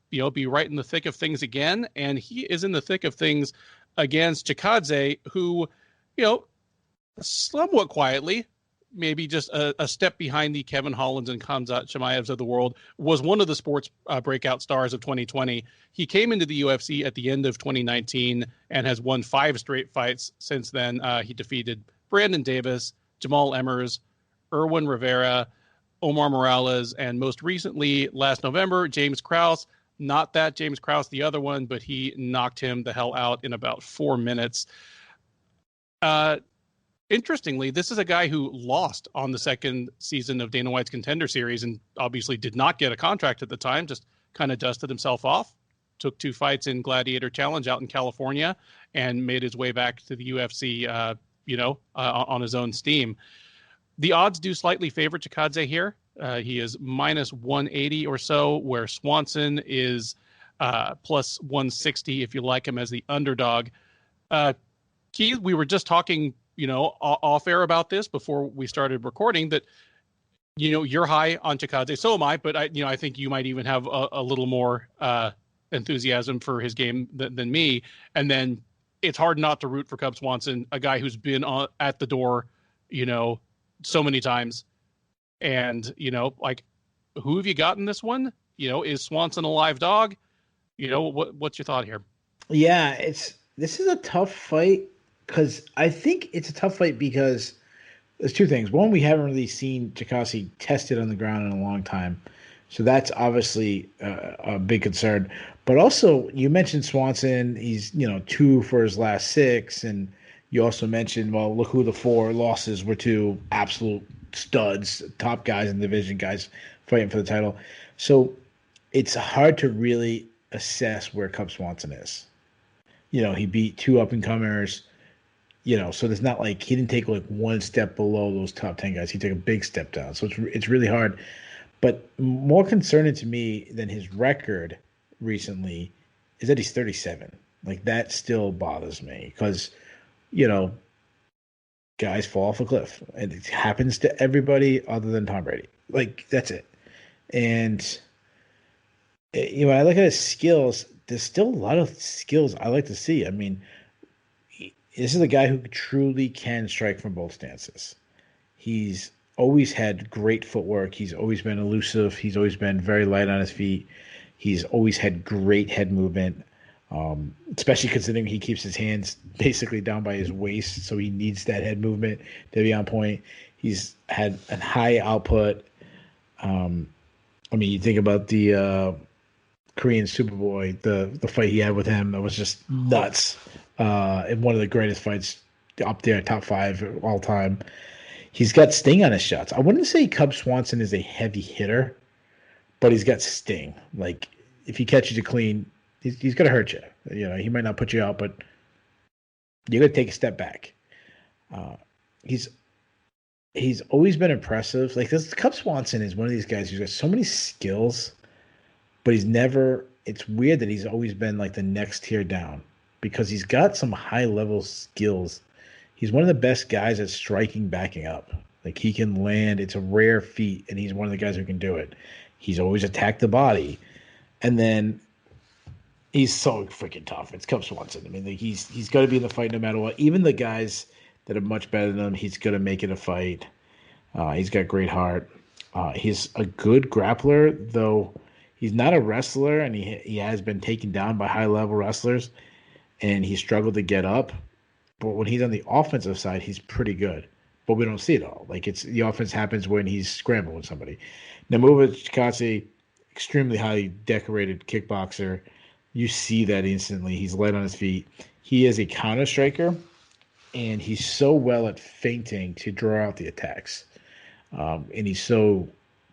be right in the thick of things again. And he is in the thick of things against Chikadze, who, somewhat quietly, maybe just a step behind the Kevin Hollands and Khamzat Chimaevs of the world, was one of the sports breakout stars of 2020. He came into the UFC at the end of 2019 and has won 5 straight fights since then. He defeated Brandon Davis, Jamal Emmers, Erwin Rivera, Omar Morales, and most recently, last November, James Krause. Not that James Krause, the other one, but he knocked him the hell out in about 4 minutes. Interestingly, this is a guy who lost on the second season of Dana White's Contender Series and obviously did not get a contract at the time, just kind of dusted himself off, took 2 fights in Gladiator Challenge out in California and made his way back to the UFC, on his own steam. The odds do slightly favor Chikadze here. He is minus 180 or so, where Swanson is plus 160 if you like him as the underdog. Keith, we were just talking, off air about this before we started recording that, you're high on Chikadze. So am I, but I think you might even have a little more enthusiasm for his game than me. And then it's hard not to root for Cub Swanson, a guy who's been at the door, so many times. And, who have you got in this one? Is Swanson a live dog? What's your thought here? Yeah, this is a tough fight because I think it's a tough fight because there's 2 things. One, we haven't really seen Chikadze tested on the ground in a long time. So that's obviously a big concern. But also, you mentioned Swanson. He's, 2 for his last 6. And you also mentioned, well, look who the 4 losses were to: absolute studs, top guys in the division, guys fighting for the title. So it's hard to really assess where Cub Swanson is. He beat 2 up-and-comers. So there's not like he didn't take like 1 step below those top 10 guys. He took a big step down. So it's really hard. But more concerning to me than his record recently is that he's 37. Like, that still bothers me because, guys fall off a cliff. And it happens to everybody other than Tom Brady. Like, that's it. And, when I look at his skills, there's still a lot of skills I like to see. I mean, this is a guy who truly can strike from both stances. He's always had great footwork. He's always been elusive. He's always been very light on his feet. He's always had great head movement, especially considering he keeps his hands basically down by his waist, so he needs that head movement to be on point. He's had a high output. You think about the Korean Superboy, the fight he had with him, that was just nuts. And one of the greatest fights up there, top 5 all time. He's got sting on his shots. I wouldn't say Cub Swanson is a heavy hitter, but he's got sting. Like, if he catches you clean, he's going to hurt you. He might not put you out, but you're going to take a step back. He's always been impressive. Like, Cub Swanson is one of these guys who's got so many skills, but he's never – it's weird that he's always been like the next tier down because he's got some high-level skills. He's one of the best guys at striking backing up. Like, he can land. It's a rare feat, and he's one of the guys who can do it. He's always attacked the body. And then he's so freaking tough. It's Cub Swanson. I mean, he's got to be in the fight no matter what. Even the guys that are much better than him, he's going to make it a fight. He's got great heart. He's a good grappler, though he's not a wrestler, and he has been taken down by high-level wrestlers, and he struggled to get up. But when he's on the offensive side, he's pretty good. But we don't see it all. Like, the offense happens when he's scrambling with somebody. Namuva Chikadze, extremely highly decorated kickboxer. You see that instantly. He's light on his feet. He is a counter striker, and he's so well at feinting to draw out the attacks. And he's so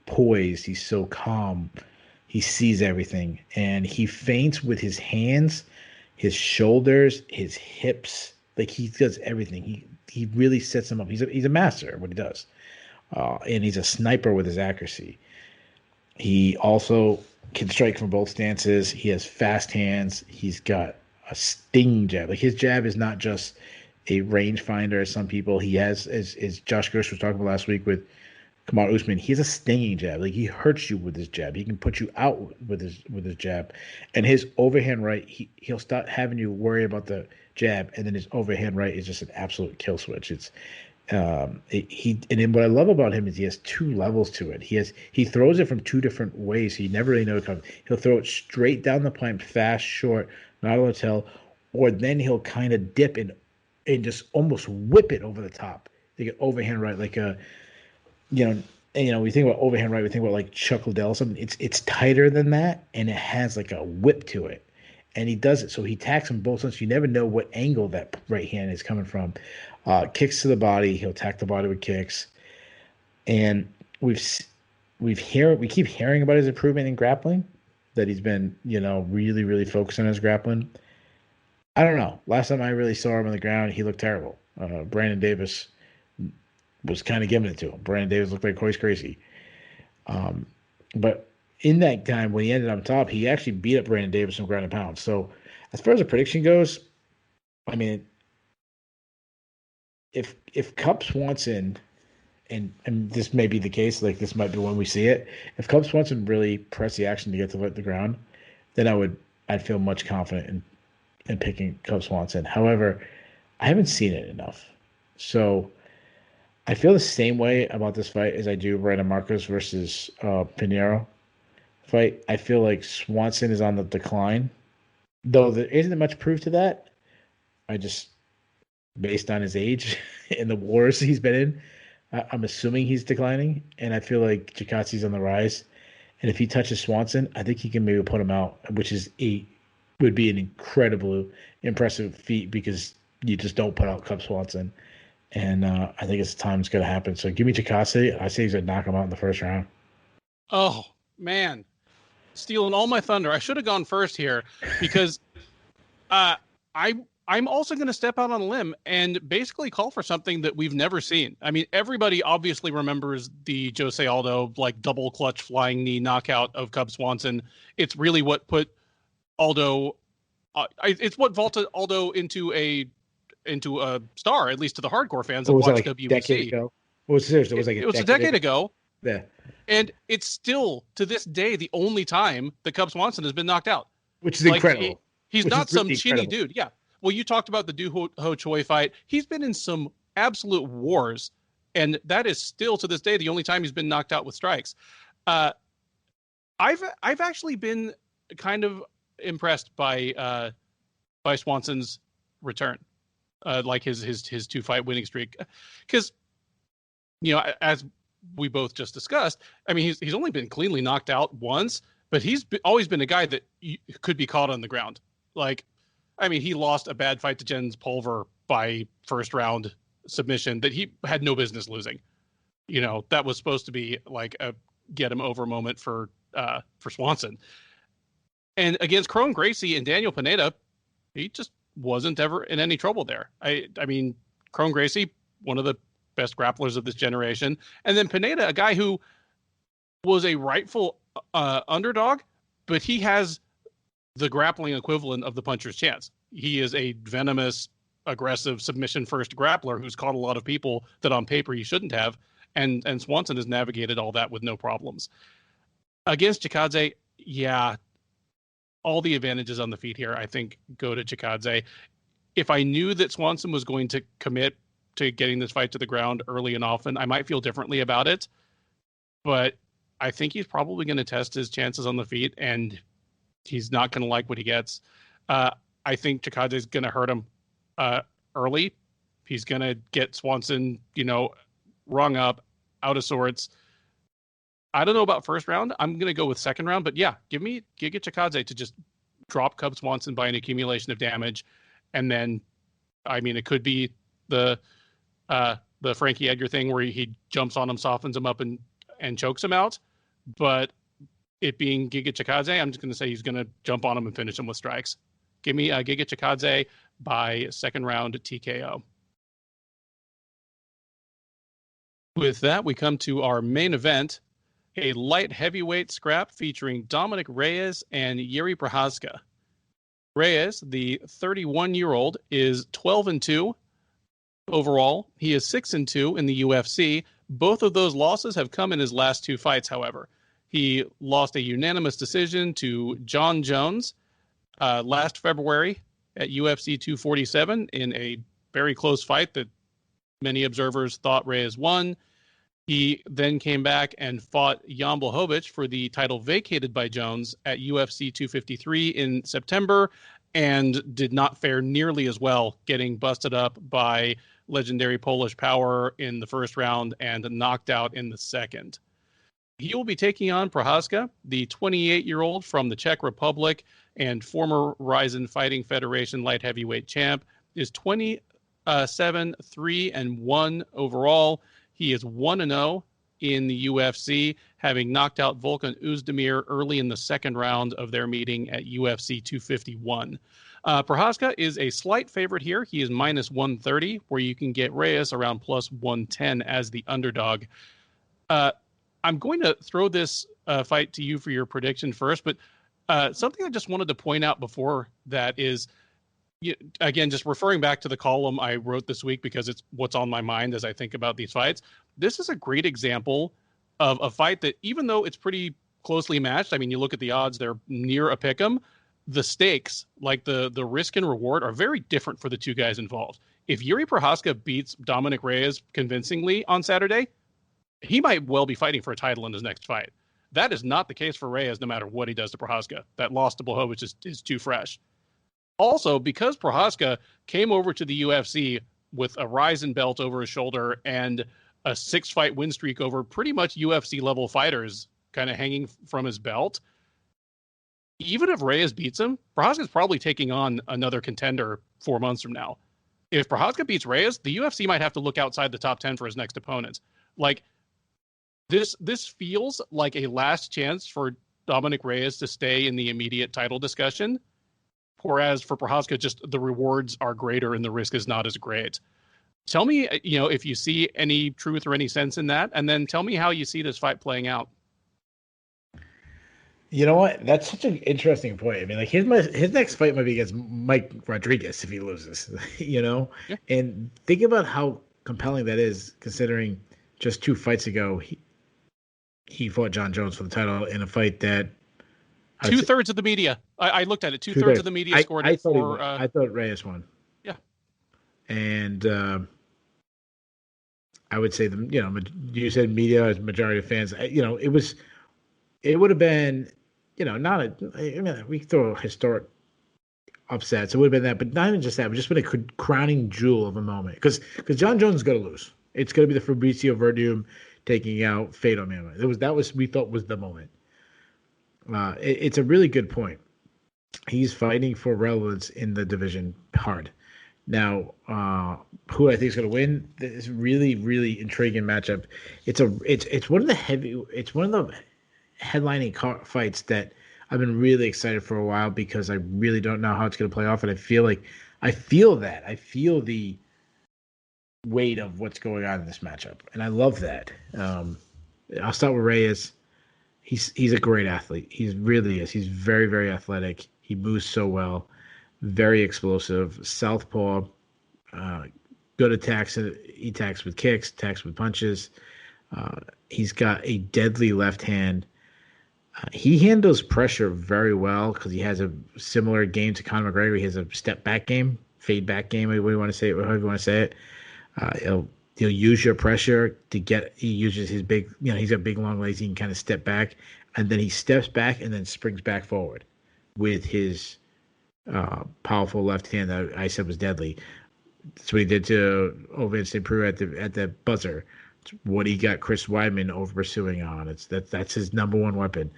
poised. He's so calm. He sees everything. And he feints with his hands, his shoulders, his hips. Like, he does everything. He really sets him up. He's a master at what he does. And he's a sniper with his accuracy. He also can strike from both stances. He has fast hands. He's got a sting jab. Like, his jab is not just a rangefinder as some people. He has, as Josh Gersh was talking about last week with Kamaru Usman, he has a stinging jab. Like, he hurts you with his jab. He can put you out with his jab. And his overhand right, he'll start having you worry about the jab, and then his overhand right is just an absolute kill switch. It's and then what I love about him is he has 2 levels to it. He throws it from 2 different ways. So you never really know it comes. He'll throw it straight down the pipe, fast, short, not able to tell, or then he'll kind of dip and just almost whip it over the top. They get overhand right, like a we think about overhand right, we think about like Chuck Liddell or something. It's tighter than that, and it has like a whip to it. And he does it. So he attacks from both sides. You never know what angle that right hand is coming from. Kicks to the body. He'll attack the body with kicks. And we keep hearing about his improvement in grappling. that he's been, really, really focused on his grappling. I don't know. Last time I really saw him on the ground, he looked terrible. Brandon Davis was kind of giving it to him. Brandon Davis looked like Royce Gracie. But in that time when he ended on top, he actually beat up Brandon Davis from ground and pound. So as far as the prediction goes, I mean, if Cub Swanson, and this may be the case, like this might be when we see it. If Cub Swanson really press the action to get to the ground, then I'd feel much confident in picking Cub Swanson. However, I haven't seen it enough. So I feel the same way about this fight as I do Brandon Marcos versus Pinheiro fight. I feel like Swanson is on the decline, though there isn't much proof to that. I just, based on his age and the wars he's been in, I'm assuming he's declining, and I feel like Jakatsi's on the rise. And if he touches Swanson, I think he can maybe put him out, which would be an incredibly impressive feat because you just don't put out Cub Swanson. And I think it's time it's going to happen. So give me Jakasi. I say he's going to knock him out in the first round. Oh, man. Stealing all my thunder. I should have gone first here because I'm also going to step out on a limb and basically call for something that we've never seen. I mean, everybody obviously remembers the Jose Aldo double clutch flying knee knockout of Cub Swanson. It's really what put Aldo. It's what vaulted Aldo into a star, at least to the hardcore fans that watch WBC. Decade ago? It was a decade ago. Yeah, and it's still to this day the only time that Cub Swanson has been knocked out, which is incredible. He's not some chinny dude. Yeah. Well, you talked about the Du Ho Choi fight. He's been in some absolute wars, and that is still to this day the only time he's been knocked out with strikes. I've actually been kind of impressed by Swanson's return, like his 2-fight winning streak, because as we both just discussed, I mean he's only been cleanly knocked out once, but he's always been a guy that could be caught on the ground. I mean, he lost a bad fight to Jens Pulver by first round submission that he had no business losing. That was supposed to be like a get him over moment for Swanson. And against Kron Gracie and Daniel Pineda, he just wasn't ever in any trouble there. I mean, Kron Gracie, one of the best grapplers of this generation. And then Pineda, a guy who was a rightful underdog, but he has the grappling equivalent of the puncher's chance. He is a venomous, aggressive, submission-first grappler who's caught a lot of people that on paper he shouldn't have, and Swanson has navigated all that with no problems. Against Chikadze, yeah, all the advantages on the feet here, I think, go to Chikadze. If I knew that Swanson was going to commit to getting this fight to the ground early and often, I might feel differently about it, but I think he's probably going to test his chances on the feet, and he's not going to like what he gets. I think Chikadze is going to hurt him early. He's going to get Swanson, rung up, out of sorts. I don't know about first round. I'm going to go with second round. But yeah, give me Giga Chikadze to just drop Cub Swanson by an accumulation of damage. And then, I mean, it could be the Frankie Edgar thing where he jumps on him, softens him up, and chokes him out. But it being Giga Chikadze, I'm just going to say he's going to jump on him and finish him with strikes. Give me Giga Chikadze by second round TKO. With that, we come to our main event, a light heavyweight scrap featuring Dominic Reyes and Yuri Prochazka. Reyes, the 31-year-old, is 12-2 overall. He is 6-2 in the UFC. Both of those losses have come in his last 2 fights, however. He lost a unanimous decision to John Jones last February at UFC 247 in a very close fight that many observers thought Reyes won. He then came back and fought Jan Blachowicz for the title vacated by Jones at UFC 253 in September and did not fare nearly as well, getting busted up by legendary Polish Power in the first round and knocked out in the second. He will be taking on Prochazka, the 28-year-old from the Czech Republic and former Ryzen Fighting Federation light heavyweight champ, is 27-3-1 overall. He is 1-0 in the UFC, having knocked out Volkan Oezdemir early in the second round of their meeting at UFC 251. Prochazka is a slight favorite here. He is minus 130, where you can get Reyes around plus 110 as the underdog. I'm going to throw this fight to you for your prediction first, but something I just wanted to point out before that is, again, just referring back to the column I wrote this week because it's what's on my mind as I think about these fights. This is a great example of a fight that, even though it's pretty closely matched, I mean, you look at the odds, they're near a pick'em. The stakes, like the risk and reward, are very different for the two guys involved. If Yuri Prochazka beats Dominic Reyes convincingly on Saturday, he might well be fighting for a title in his next fight. That is not the case for Reyes, no matter what he does to Prochazka. That loss to Blachowicz is too fresh. Also, because Prochazka came over to the UFC with a Ryzen belt over his shoulder and a 6-fight win streak over pretty much UFC-level fighters kind of hanging from his belt, even if Reyes beats him, Prochazka's probably taking on another contender 4 months from now. If Prochazka beats Reyes, the UFC might have to look outside the top 10 for his next opponents. Like, this feels like a last chance for Dominic Reyes to stay in the immediate title discussion. Whereas for Prochazka, just the rewards are greater and the risk is not as great. Tell me, if you see any truth or any sense in that, and then tell me how you see this fight playing out. You know what? That's such an interesting point. I mean, like his next fight might be against Mike Rodriguez if he loses, Yeah. And think about how compelling that is, considering just 2 fights ago he fought John Jones for the title in a fight that 2/3 of the media. I looked at it. 2/3 of the media scored it for. I thought Reyes won. Yeah, and I would say you said media as majority of fans. It would have been, not we throw a historic upset, so it would have been that, but not even just that. It would just been a crowning jewel of a moment because John Jones is going to lose. It's going to be the Fabricio Verdum taking out Fedor Emelianenko. That was we thought was the moment. It's a really good point. He's fighting for relevance in the division hard. Now, who I think is going to win this really, really intriguing matchup. It's one of the headlining fights that I've been really excited for a while because I really don't know how it's going to play off, and I feel the weight of what's going on in this matchup, and I love that. I'll start with Reyes. He's a great athlete. He really is. He's very, very athletic. He moves so well. Very explosive. Southpaw. Good attacks. He attacks with kicks, attacks with punches. He's got a deadly left hand. He handles pressure very well because he has a similar game to Conor McGregor. He has a step back game, fade back game, however you want to say it. He'll use your pressure to get. He uses his big, he's got big long legs. He can kind of step back, and then he steps back and then springs back forward with his powerful left hand that I said was deadly. That's what he did to Ovince St. Preux at the buzzer. It's what he got Chris Weidman over pursuing on. That's his number one weapon.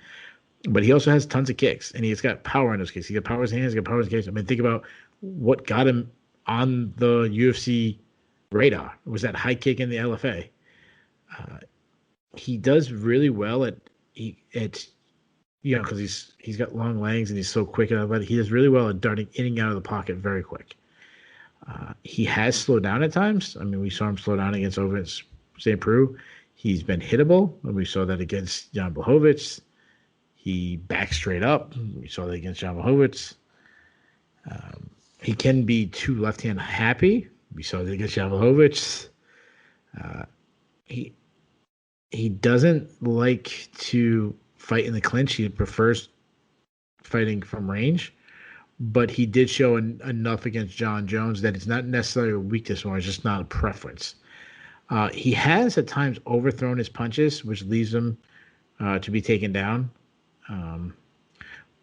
But he also has tons of kicks, and he's got power in those kicks. He got power in his hands. He got power in his kicks. I mean, think about what got him on the UFC radar. It was that high kick in the LFA. He does really well because he's got long legs and he's so quick and athletic. He does really well at darting in and out of the pocket very quick. He has slowed down at times. I mean, we saw him slow down against Ovince St. Preux. He's been hittable, and we saw that against Jan Blachowicz. He backs straight up. We saw that against Jan Blachowicz. He can be too left-hand happy. We saw that against Jan Blachowicz. He doesn't like to fight in the clinch. He prefers fighting from range. But he did show enough against John Jones that it's not necessarily a weakness or it's just not a preference. He has at times overthrown his punches, which leaves him to be taken down.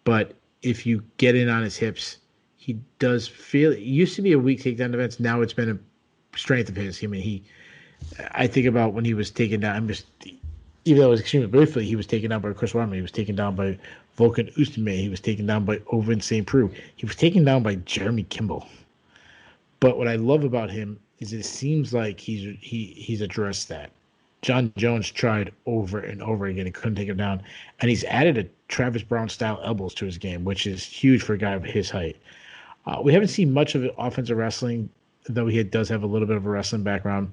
But if you get in on his hips, he does feel it used to be a weak takedown defense. Now it's been a strength of his. I mean, I think about when he was taken down. Even though it was extremely briefly, he was taken down by Chris Weidman. He was taken down by Volkan Oezdemir. He was taken down by Ovince St. Preux. He was taken down by Jeremy Kimball. But what I love about him is it seems like he's addressed that. John Jones tried over and over again and couldn't take him down. And he's added a Travis Brown style elbows to his game, which is huge for a guy of his height. We haven't seen much of offensive wrestling, though he does have a little bit of a wrestling background.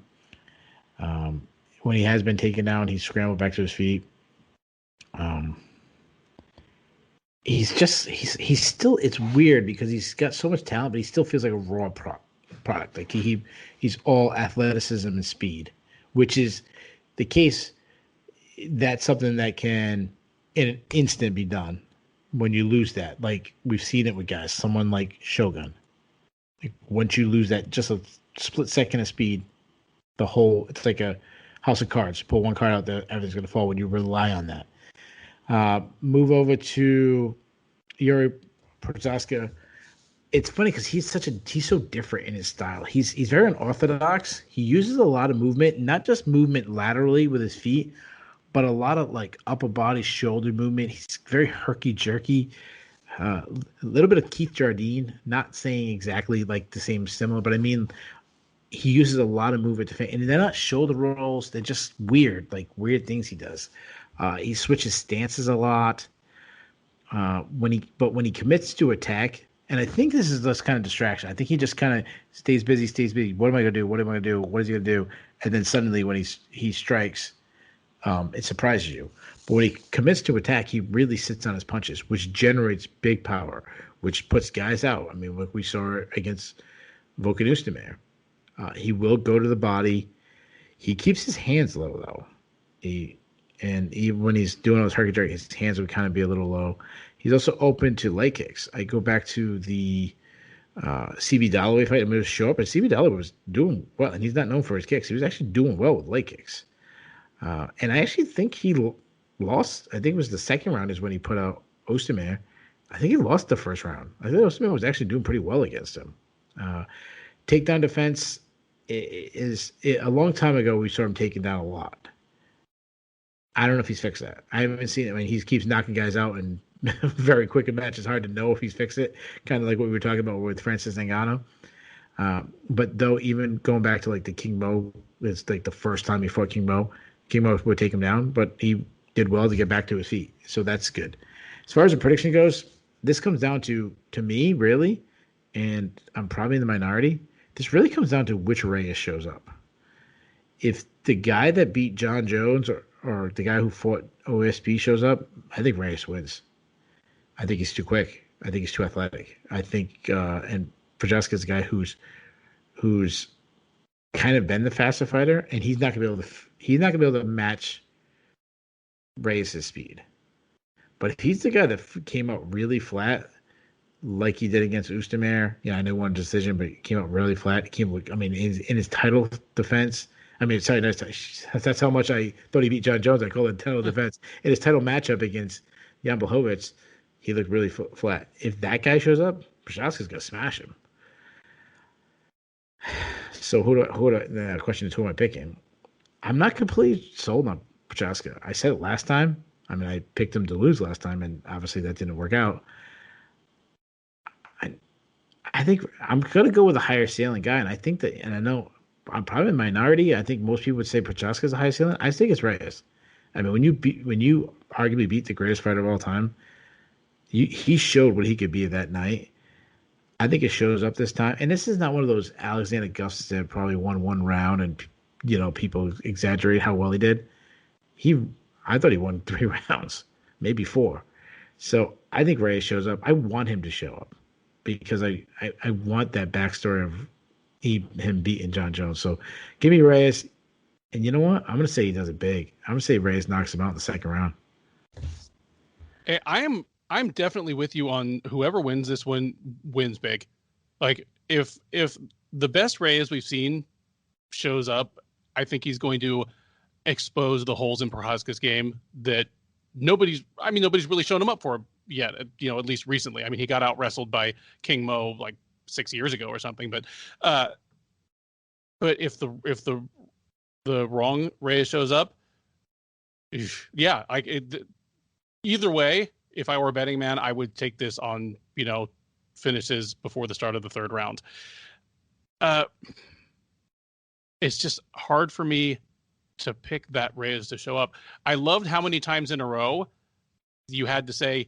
When he has been taken down, he's scrambled back to his feet. Um, he's still, it's weird because he's got so much talent, but he still feels like a raw product. Like he's all athleticism and speed, which is the case. That's something that can in an instant be done when you lose that. Like we've seen it with guys, someone like Shogun. Like once you lose that just a split second of speed, it's like a house of cards. Pull one card out there, everything's gonna fall when you rely on that. Move over to Yuri Prochazka. It's funny because he's so different in his style. He's very unorthodox. He uses a lot of movement, not just movement laterally with his feet, but a lot of like upper body shoulder movement. He's very herky jerky. A little bit of Keith Jardine, not saying exactly like the same similar, but I mean he uses a lot of movement to fit, and they're not shoulder rolls. They're just like weird things he does. He switches stances a lot. When he commits to attack, and I think this is this kind of distraction. I think he just kind of stays busy. What am I gonna do? What am I gonna do? What is he gonna do? And then suddenly when he strikes, it surprises you. But when he commits to attack, he really sits on his punches, which generates big power, which puts guys out. I mean, what we saw against Volkan Oezdemir. He will go to the body. He keeps his hands low though. Even when he's doing those herky jerky, his hands would kind of be a little low. He's also open to leg kicks. I go back to the CB Dalloway fight. I'm going to show up, and CB Dalloway was doing well, and he's not known for his kicks. He was actually doing well with leg kicks. And I actually think he lost. I think it was the second round is when he put out Oezdemir. I think he lost the first round. I think Oezdemir was actually doing pretty well against him. Takedown defense a long time ago, we saw him taking down a lot. I don't know if he's fixed that. I haven't seen it. I mean, he keeps knocking guys out and very quick in match. It's hard to know if he's fixed it. Kind of like what we were talking about with Francis Ngannou. But though, even going back to like the King Mo, it's like the first time he fought King Mo would take him down, but he did well to get back to his feet. So that's good. As far as the prediction goes, this comes down to me, really, and I'm probably in the minority. This really comes down to which Reyes shows up. If the guy that beat John Jones or the guy who fought OSP shows up, I think Reyes wins. I think he's too quick. I think he's too athletic. I think and Prochazka's a guy who's kind of been the faster fighter, and he's not gonna be able to match Reyes' speed. But if he's the guy that came out really flat, like he did against Oezdemir, I know one decision, but he came out really flat. In his title defense. I mean, sorry, that's how much I thought he beat John Jones. I call it title defense. In his title matchup against Jan Blachowicz, he looked really flat. If that guy shows up, Prochazka's gonna smash him. So the question is, who am I picking? I'm not completely sold on Prochazka. I said it last time. I mean, I picked him to lose last time, and obviously that didn't work out. I think I'm gonna go with a higher ceiling guy, and I think that, and I know I'm probably a minority. I think most people would say Prochazka is a high ceiling. I think it's Reyes. I mean, when you arguably beat the greatest fighter of all time, he showed what he could be that night. I think it shows up this time, and this is not one of those Alexander Gustafsson that probably won one round, and people exaggerate how well he did. I thought he won 3 rounds, maybe 4. So I think Reyes shows up. I want him to show up because I want that backstory of him beating John Jones. So give me Reyes. And you know what? I'm going to say he does it big. I'm going to say Reyes knocks him out in the second round. I'm definitely with you on whoever wins this one wins big. Like if the best Reyes we've seen shows up, I think he's going to expose the holes in Prochazka's game that nobody's really shown him up for yet, at least recently. I mean, he got out wrestled by King Mo like 6 years ago or something, but if the wrong Reyes shows up, yeah, either way, if I were a betting man, I would take this on, finishes before the start of the third round. It's just hard for me to pick that Reyes to show up. I loved how many times in a row you had to say,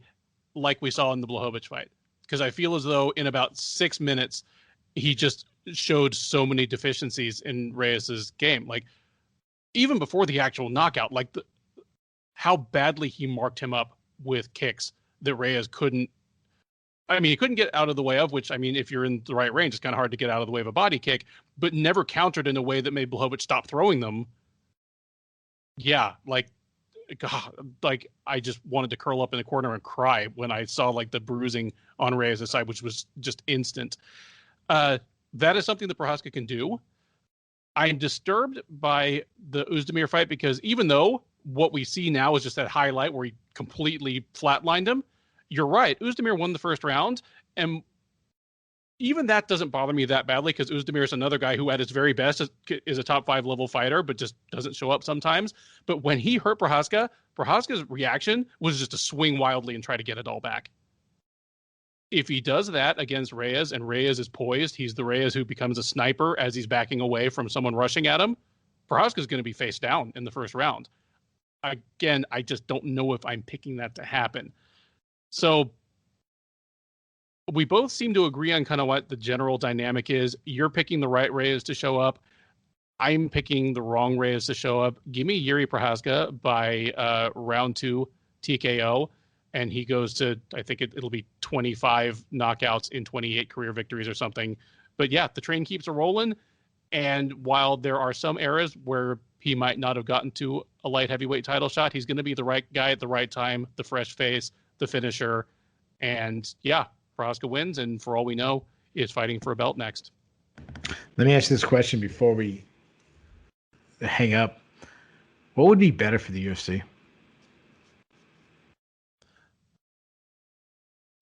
like we saw in the Blachowicz fight, because I feel as though in about 6 minutes he just showed so many deficiencies in Reyes's game. Like even before the actual knockout, like how badly he marked him up with kicks that Reyes couldn't. I mean, he couldn't get out of the way of, which, I mean, if you're in the right range, it's kind of hard to get out of the way of a body kick, but never countered in a way that made Blachowicz stop throwing them. Yeah, like, God, like I just wanted to curl up in the corner and cry when I saw like the bruising on Reyes' side, which was just instant. That is something that Prochazka can do. I'm disturbed by the Oezdemir fight because even though what we see now is just that highlight where he completely flatlined him, you're right. Oezdemir won the first round, and even that doesn't bother me that badly because Oezdemir is another guy who at his very best is a top 5 level fighter, but just doesn't show up sometimes. But when he hurt Prochazka's reaction was just to swing wildly and try to get it all back. If he does that against Reyes and Reyes is poised, he's the Reyes who becomes a sniper as he's backing away from someone rushing at him, Prochazka's going to be face down in the first round. Again, I just don't know if I'm picking that to happen. So we both seem to agree on kind of what the general dynamic is. You're picking the right Reyes to show up. I'm picking the wrong Reyes to show up. Give me Yuri Prochazka by round 2 TKO, and he goes to, I think it'll be 25 knockouts in 28 career victories or something. But yeah, the train keeps rolling. And while there are some eras where he might not have gotten to a light heavyweight title shot, he's going to be the right guy at the right time, the fresh face, the finisher. And yeah, Prochazka wins, and for all we know, is fighting for a belt next. Let me ask you this question before we hang up. What would be better for the UFC?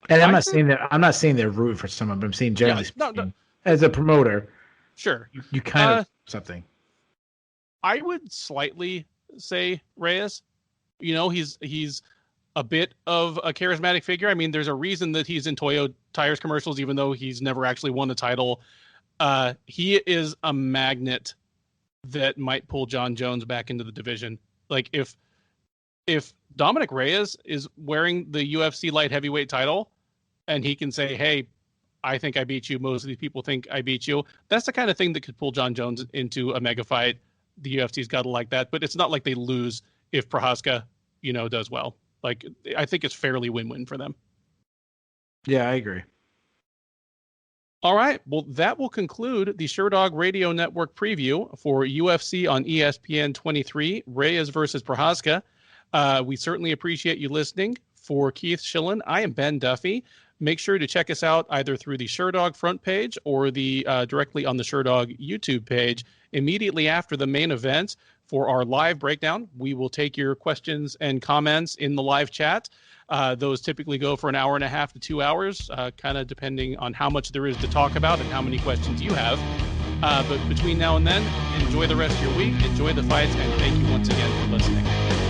And I'm not saying they're rooting for someone, but I'm saying generally speaking, as a promoter, sure, you kind of something. I would slightly say Reyes. You know, he's a bit of a charismatic figure. I mean, there's a reason that he's in Toyo Tires commercials, even though he's never actually won a title. He is a magnet that might pull John Jones back into the division. Like if Dominic Reyes is wearing the UFC light heavyweight title and he can say, hey, I think I beat you. Most of these people think I beat you. That's the kind of thing that could pull John Jones into a mega fight. The UFC's got to like that, but it's not like they lose if Prochazka, does well. Like, I think it's fairly win-win for them. Yeah, I agree. All right. Well, that will conclude the Sherdog Radio Network preview for UFC on ESPN 23, Reyes versus Prochazka. We certainly appreciate you listening. For Keith Shillan, I am Ben Duffy. Make sure to check us out either through the Sherdog front page or the directly on the Sherdog YouTube page immediately after the main event for our live breakdown. We will take your questions and comments in the live chat. Those typically go for an hour and a half to 2 hours, kind of depending on how much there is to talk about and how many questions you have. But between now and then, enjoy the rest of your week, enjoy the fights, and thank you once again for listening.